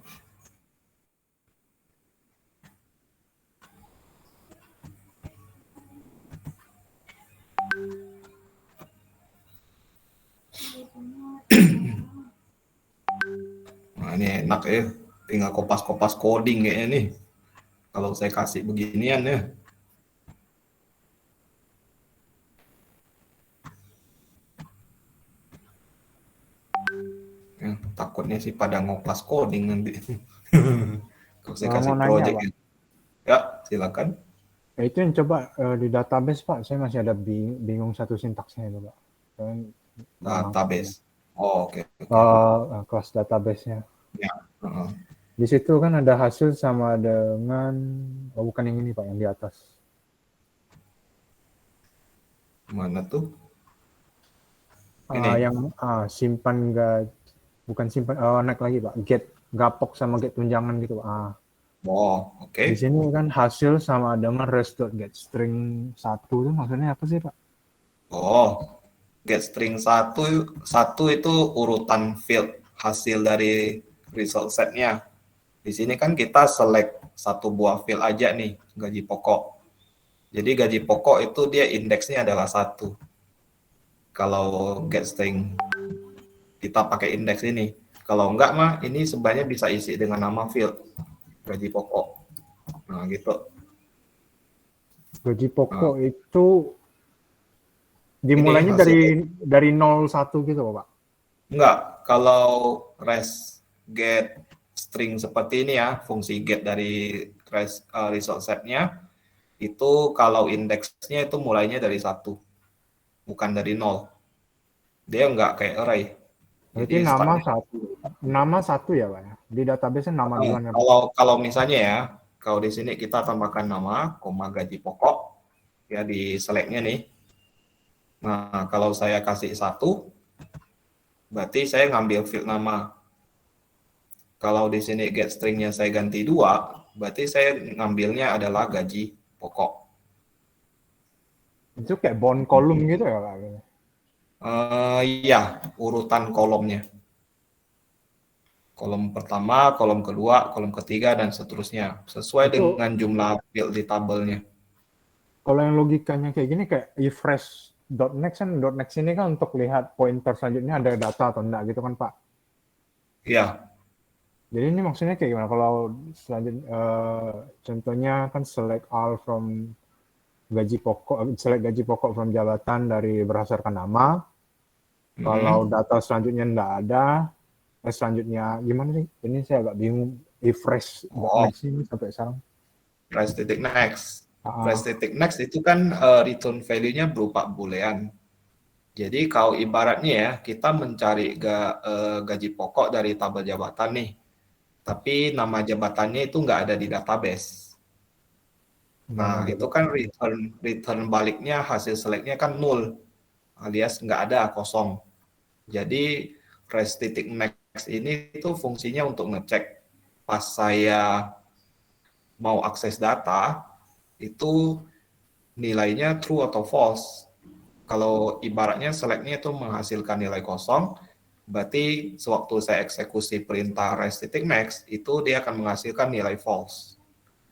Nah, ini enak ya. Tinggal kopas-kopas coding kayaknya nih. Kalau saya kasih beginian ya. Takutnya sih pada ngopas coding nanti. Kalau saya kasih project ya. Ya, silakan. Itu yang coba di database, Pak. Saya masih ada bingung satu sintaksnya itu, Pak. Database. Oh, oke. kelas database-nya. Ya. Heeh. Di situ kan ada hasil sama dengan, bukan yang ini Pak, yang di atas. Mana tuh? Ini. Yang simpan bukan simpan, naik lagi Pak, get gapok sama get tunjangan gitu Pak. Oh, oke. Di sini kan hasil sama dengan res.getString 1 itu maksudnya apa sih Pak? Oh, getString 1 itu urutan field hasil dari result setnya. Di sini kan kita select satu buah field aja nih, gaji pokok. Jadi gaji pokok itu dia indeksnya adalah 1. Kalau getString kita pakai indeks ini. Kalau enggak mah ini sebenarnya bisa isi dengan nama field gaji pokok. Nah, gitu. Gaji pokok itu dimulainya Ini dari 01 gitu Pak? Enggak, kalau res get string seperti ini ya, fungsi get dari result setnya, itu kalau indeksnya itu mulainya dari 1, bukan dari 0. Dia enggak kayak array. Berarti Jadi nama satu ya Pak ya? Di database nama duluan ya Pak? kalau misalnya ya, kalau di sini kita tambahkan nama, koma gaji pokok, ya di select-nya nih. Nah, kalau saya kasih 1, berarti saya ngambil field nama. Kalau di sini get string-nya saya ganti 2, berarti saya ngambilnya adalah gaji pokok. Itu kayak bond column gitu ya Pak? Iya, urutan kolomnya. Kolom pertama, kolom kedua, kolom ketiga, dan seterusnya. Sesuai Itu, dengan jumlah field di tabelnya. kalau yang logikanya kayak gini, kayak refresh.next kan, .next ini kan untuk lihat pointer selanjutnya ada data atau enggak gitu kan Pak? Iya. Jadi ini maksudnya kayak gimana? Kalau selanjutnya, contohnya kan select all from select gaji pokok from jabatan dari berdasarkan nama. Kalau data selanjutnya enggak ada, selanjutnya gimana sih? Ini saya agak bingung. Refresh.next ini sampai sekarang. Refresh.next. Refresh.next itu kan return value-nya berupa boolean. Jadi kalau ibaratnya ya, kita mencari gaji pokok dari tabel jabatan nih. Tapi nama jabatannya itu nggak ada di database. Nah, itu kan return baliknya hasil select-nya kan 0, alias nggak ada, kosong. Jadi res.next ini itu fungsinya untuk ngecek pas saya mau akses data, itu nilainya true atau false. Kalau ibaratnya select-nya itu menghasilkan nilai kosong, berarti sewaktu saya eksekusi perintah res.next, itu dia akan menghasilkan nilai false.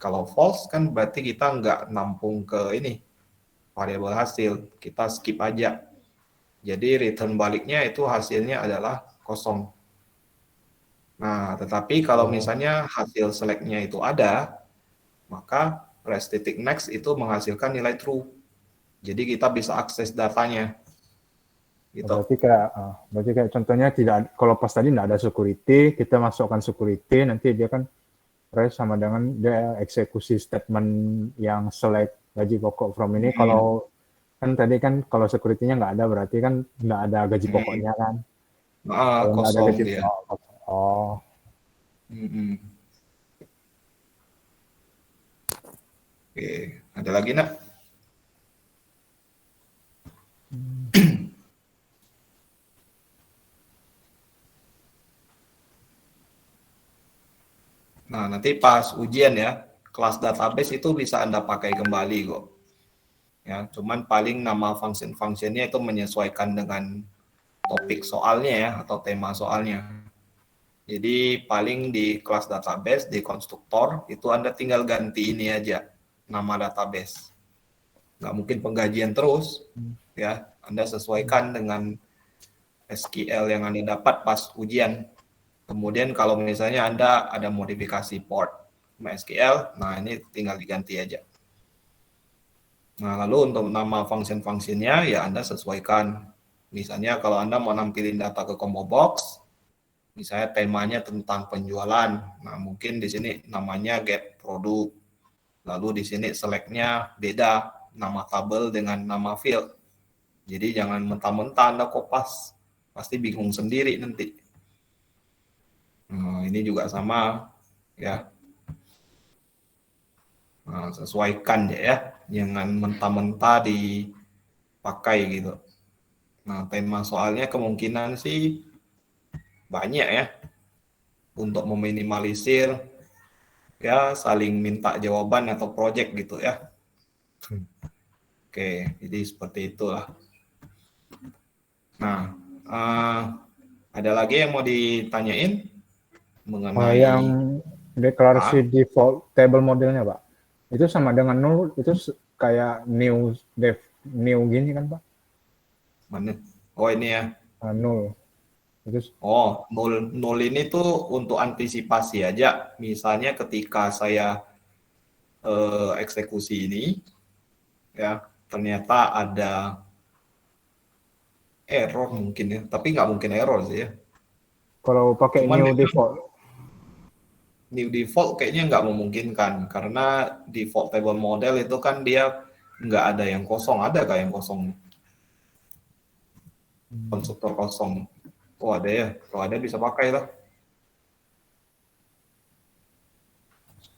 Kalau false kan berarti kita nggak nampung ke ini, variabel hasil, kita skip aja. Jadi return baliknya itu hasilnya adalah kosong. Nah, tetapi kalau misalnya hasil select-nya itu ada, maka res.next itu menghasilkan nilai true. Jadi kita bisa akses datanya. Gitu. Berarti kayak contohnya kalau pas tadi tidak ada security, kita masukkan security, nanti dia kan res sama dengan dia eksekusi statement yang select gaji pokok from ini. Kalau kan tadi kan kalau security-nya nggak ada, berarti kan nggak ada gaji pokoknya kan. Kalau nggak ada Kosong gaji dia. pokok. Oke, ada lagi nak? Nah, nanti pas ujian ya, kelas database itu bisa Anda pakai kembali kok. Ya, cuman paling nama function-functionnya itu menyesuaikan dengan topik soalnya ya, atau tema soalnya. Jadi paling di kelas database, di konstruktor, itu Anda tinggal ganti ini aja, nama database. Nggak mungkin penggajian terus, ya. Anda sesuaikan dengan SQL yang Anda dapat pas ujian. Kemudian kalau misalnya Anda ada modifikasi port MySQL, nah ini tinggal diganti aja. Nah, lalu untuk nama function-functionnya ya Anda sesuaikan. Misalnya kalau Anda mau nampilin data ke combo box, misalnya temanya tentang penjualan, nah mungkin di sini namanya get produk. Lalu di sini select-nya beda, nama tabel dengan nama field. Jadi jangan mentah-mentah Anda kopas pasti bingung sendiri nanti. Nah, ini juga sama ya. Nah, sesuaikan ya, jangan mentah-mentah dipakai gitu. Nah, tema soalnya kemungkinan sih banyak ya untuk meminimalisir ya saling minta jawaban atau project gitu ya. Oke, jadi seperti itulah. Nah, ada lagi yang mau ditanyain mengenai Yang deklarasi default table modelnya, Pak. Itu sama dengan null, itu kayak new gini kan, Pak? mana? Oh ini ya. Null. Itu Oh, nol ini tuh untuk antisipasi aja. Misalnya ketika saya eksekusi ini, ya ternyata ada error mungkin ya. Tapi nggak mungkin error sih ya. kalau pakai Cuman new memang default. new default kayaknya nggak memungkinkan karena default table model itu kan dia nggak ada yang kosong. Ada nggak yang kosong? Konstruktor kosong. Oh ada ya. Kalau ada bisa pakai lah.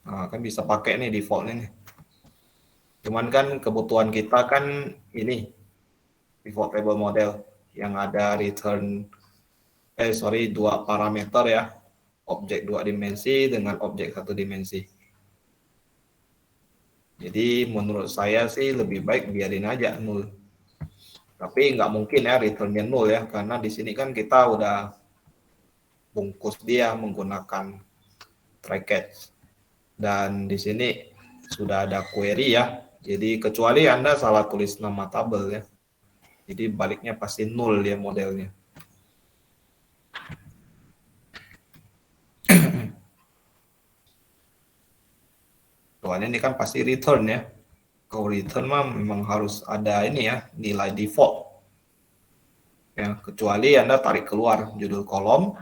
Nah, kan bisa pakai nih defaultnya nih. Cuman kan kebutuhan kita kan ini default table model yang ada dua parameter ya, objek 2 dimensi dengan objek 1 dimensi. Jadi menurut saya sih lebih baik biarin aja nol. Tapi nggak mungkin ya returnnya nol ya, karena di sini kan kita udah bungkus dia menggunakan try catch. Dan di sini sudah ada query ya. Jadi kecuali Anda salah tulis nama tabel ya. Jadi baliknya pasti nol ya modelnya. Soalnya ini kan pasti return ya. Kalau return mah memang harus ada ini ya, nilai default. Ya, kecuali Anda tarik keluar judul kolom,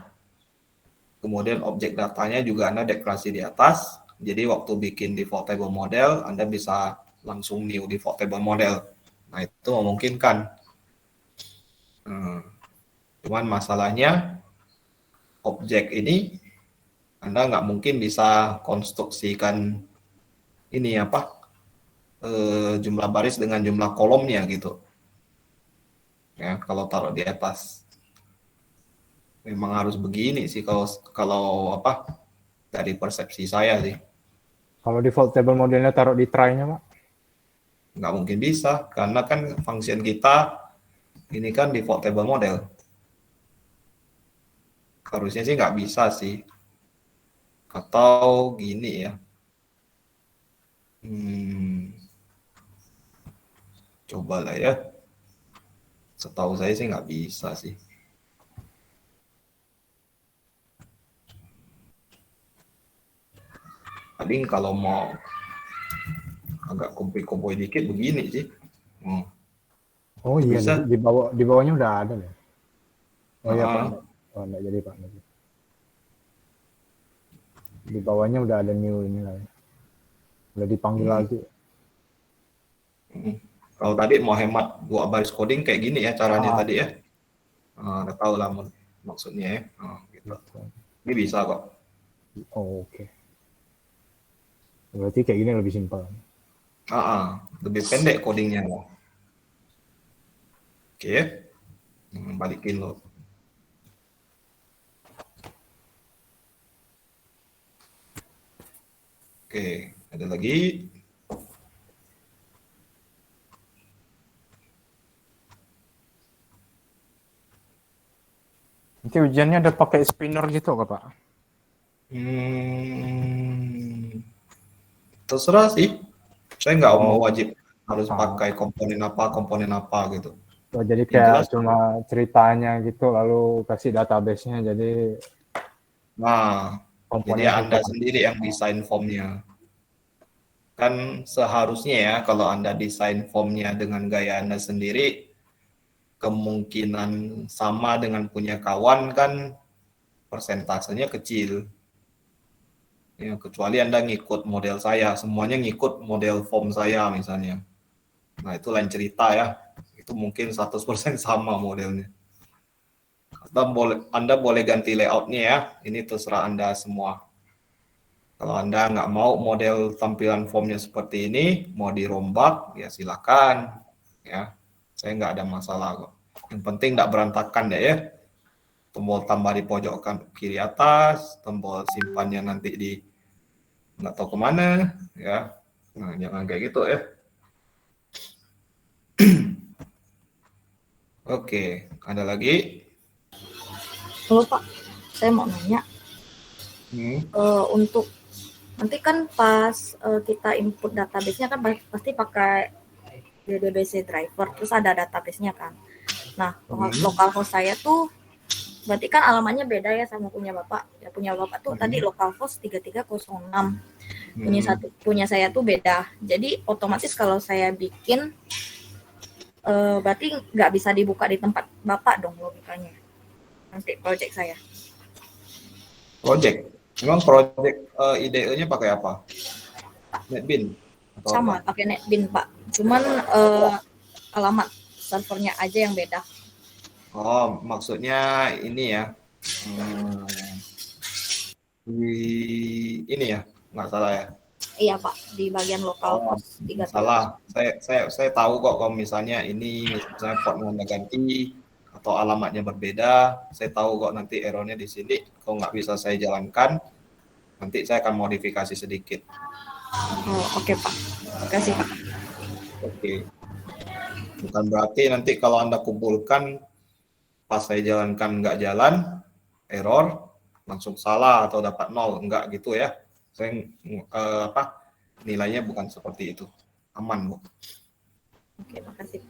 kemudian objek datanya juga Anda deklarasi di atas. Jadi waktu bikin default table model, Anda bisa langsung new default table model. Nah, itu memungkinkan. Cuman masalahnya objek ini Anda nggak mungkin bisa konstruksikan ini apa jumlah baris dengan jumlah kolomnya gitu. Ya, kalau taruh di atas. Memang harus begini sih kalau apa dari persepsi saya sih. Kalau default table modelnya taruh di try-nya, Pak? Nggak mungkin bisa karena kan function kita ini kan default table model. Harusnya sih nggak bisa sih. Atau gini ya. Coba lah ya. Setahu saya sih nggak bisa sih. Paling kalau mau agak kumpul-kumpul dikit begini sih. Oh iya, Bisa. di bawahnya udah ada ya. Oh iya, Pak. Ah. Oh, enggak jadi, Pak. Di bawahnya udah ada new ini lah ya. Udah dipanggil lagi. Kalau tadi mau hemat 2 baris coding kayak gini ya caranya tadi ya. Udah tahu lah maksudnya ya. Gitu. Ini bisa kok. Oh, oke. Berarti kayak gini lebih simpel. Lebih pendek codingnya. Oke. Balikin lo. Oke, ada lagi. Nanti ujiannya ada pakai spinner gitu kah, Pak? Terserah sih. Saya nggak mau wajib harus pakai komponen apa gitu. Oh, jadi Yang kayak jelas, cuma ceritanya gitu, lalu kasih database-nya, jadi jadi Anda sendiri yang desain formnya. Kan seharusnya ya kalau Anda desain formnya dengan gaya Anda sendiri, kemungkinan sama dengan punya kawan kan persentasenya kecil. Ya, kecuali Anda ngikut model saya, semuanya ngikut model form saya misalnya. Nah, itu lain cerita ya. Itu mungkin 100% sama modelnya. Anda boleh ganti layoutnya ya. Ini terserah Anda semua. Kalau Anda nggak mau model tampilan formnya seperti ini, mau dirombak, ya silakan. Ya, saya nggak ada masalah kok. Yang penting nggak berantakan deh ya. Tombol tambah di pojok kiri atas, tombol simpannya nanti di nggak tahu kemana, ya. Nah, jangan kayak gitu ya. Oke, ada lagi? Halo Pak, saya mau nanya, untuk nanti kan pas kita input database-nya kan pasti pakai DBC driver, terus ada database-nya kan. Nah, localhost saya tuh berarti kan alamatnya beda ya sama punya Bapak. Ya punya Bapak tuh tadi localhost 3306. Punya saya tuh beda. Jadi otomatis kalau saya bikin berarti nggak bisa dibuka di tempat Bapak dong logikanya. Nanti project saya. Project. Memang project IDE-nya pakai apa? NetBeans? Atau Sama apa? pakai NetBeans Pak. Cuman alamat servernya aja yang beda. Oh, maksudnya ini ya. Ini ya, nggak salah ya. Iya Pak, di bagian localhost 33. Salah. Saya tahu kok kalau misalnya ini misalnya portnya Anda ganti atau alamatnya berbeda, saya tahu kok nanti errornya di sini. Kalau nggak bisa saya jalankan, nanti saya akan modifikasi sedikit. Oh, oke Pak. Terima kasih Pak. Oke. Bukan berarti nanti kalau Anda kumpulkan pas saya jalankan nggak jalan, error, langsung salah atau dapat 0, enggak gitu ya. Saya nilainya bukan seperti itu. Aman, Bu. Oke, makasih.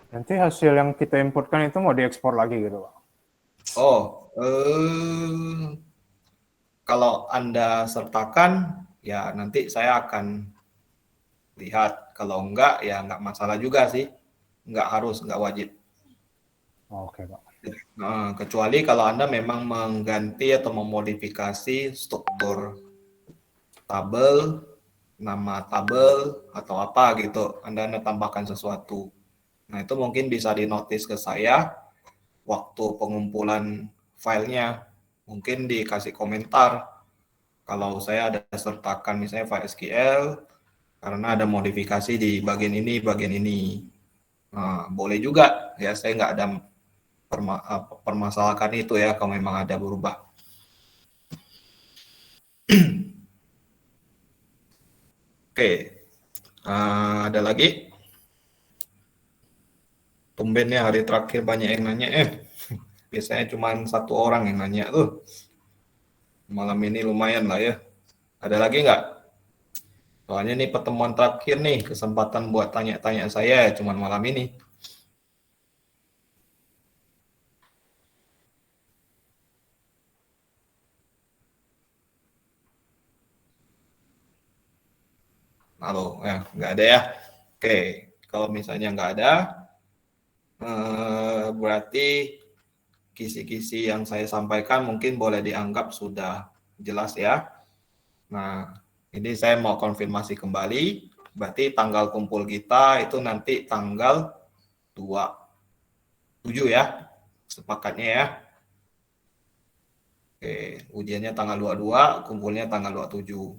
Nanti hasil yang kita inputkan itu mau diekspor lagi gitu, Pak? Oh, kalau Anda sertakan, ya nanti saya akan lihat. Kalau enggak, ya enggak masalah juga sih. Enggak harus, enggak wajib. Oke, Pak. Nah, kecuali kalau Anda memang mengganti atau memodifikasi struktur tabel, nama tabel, atau apa gitu. Anda tambahkan sesuatu. Nah, itu mungkin bisa dinotis ke saya waktu pengumpulan filenya. Mungkin dikasih komentar kalau saya ada sertakan misalnya file SQL karena ada modifikasi di bagian ini. Nah, boleh juga ya, saya nggak ada permasalahan itu ya kalau memang ada berubah. Oke, ada lagi? Tumbennya hari terakhir banyak yang nanya. Biasanya cuma satu orang yang nanya tuh. Malam ini lumayan lah ya. Ada lagi nggak? Soalnya ini pertemuan terakhir nih, kesempatan buat tanya-tanya saya cuma malam ini. Halo, ya nggak ada ya. Oke, kalau misalnya nggak ada, berarti kisi-kisi yang saya sampaikan mungkin boleh dianggap sudah jelas ya. Nah, ini saya mau konfirmasi kembali. Berarti tanggal kumpul kita itu nanti tanggal 27 ya. Sepakatnya ya. Oke, ujiannya tanggal 22, kumpulnya tanggal 27.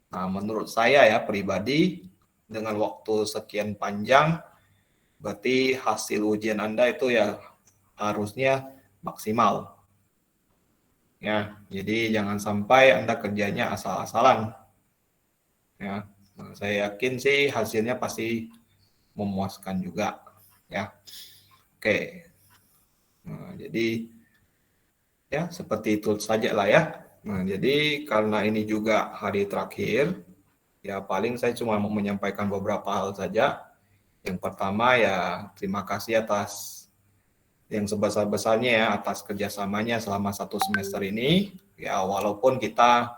Nah, menurut saya ya pribadi, dengan waktu sekian panjang, berarti hasil ujian Anda itu ya harusnya maksimal. Ya, jadi jangan sampai Anda kerjanya asal-asalan. Ya, nah, saya yakin sih hasilnya pasti memuaskan juga. Ya, oke. Nah, jadi ya seperti itu saja lah ya. Nah, jadi karena ini juga hari terakhir, ya paling saya cuma mau menyampaikan beberapa hal saja. Yang pertama ya terima kasih atas yang sebesar-besarnya ya atas kerjasamanya selama 1 semester ini. Ya walaupun kita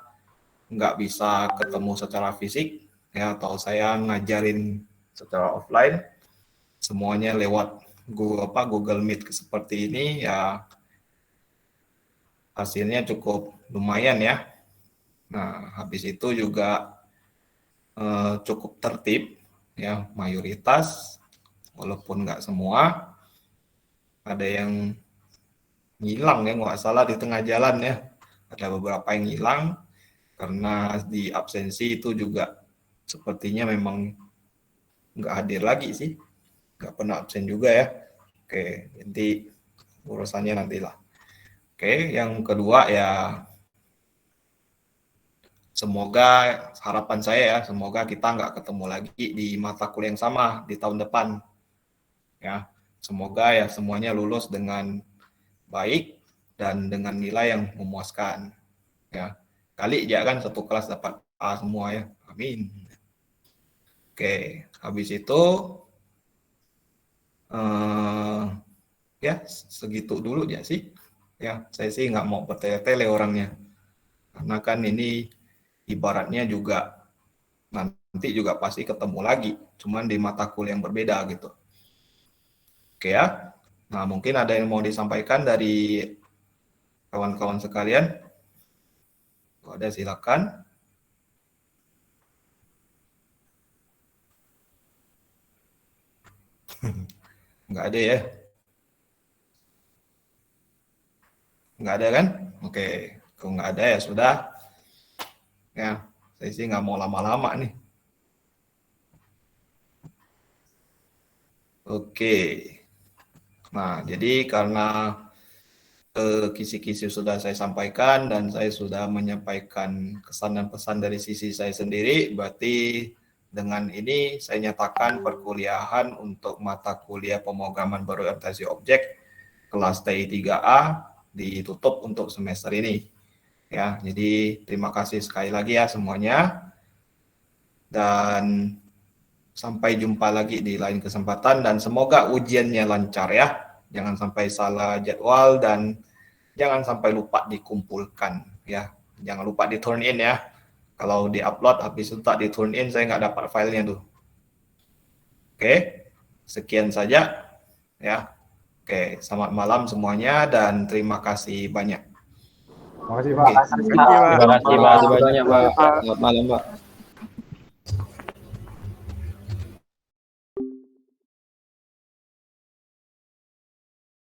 nggak bisa ketemu secara fisik, ya atau saya ngajarin secara offline, semuanya lewat Google Meet seperti ini, ya hasilnya cukup lumayan ya. Nah, habis itu juga cukup tertib ya, mayoritas walaupun nggak semua, ada yang ngilang ya, nggak salah di tengah jalan ya. Ada beberapa yang hilang karena di absensi itu juga sepertinya memang nggak hadir lagi sih, nggak pernah absen juga ya. Oke, nanti urusannya nantilah. Oke, yang kedua ya, semoga harapan saya ya, semoga kita nggak ketemu lagi di mata kuliah yang sama di tahun depan. Ya, semoga ya semuanya lulus dengan baik dan dengan nilai yang memuaskan. Ya, kali ya kan satu kelas dapat A semua ya, amin. Oke, habis itu ya segitu dulu ya sih. Ya, saya sih nggak mau bertele-tele orangnya, karena kan ini ibaratnya juga nanti juga pasti ketemu lagi, cuman di mata kuliah yang berbeda gitu. Oke ya, nah mungkin ada yang mau disampaikan dari kawan-kawan sekalian. Kalau ada silakan. Nggak ada ya? Nggak ada kan? Oke, kalau nggak ada ya sudah. Ya, saya sih nggak mau lama-lama nih. Oke. Nah, jadi karena kisi-kisi sudah saya sampaikan dan saya sudah menyampaikan kesan dan pesan dari sisi saya sendiri, berarti dengan ini saya nyatakan perkuliahan untuk mata kuliah pemrograman berorientasi objek kelas TI 3A ditutup untuk semester ini. Ya, jadi terima kasih sekali lagi ya semuanya. Dan sampai jumpa lagi di lain kesempatan dan semoga ujiannya lancar ya. Jangan sampai salah jadwal dan jangan sampai lupa dikumpulkan ya. Jangan lupa di turn in ya. Kalau di-upload habis itu tak di turn in, saya nggak dapat filenya tuh. Oke, sekian saja ya. Oke, selamat malam semuanya dan terima kasih banyak. Makasih Pak. Oke. Terima kasih, Pak. Terima kasih, Pak. Terima kasih banyak, Pak. Selamat malam, Pak.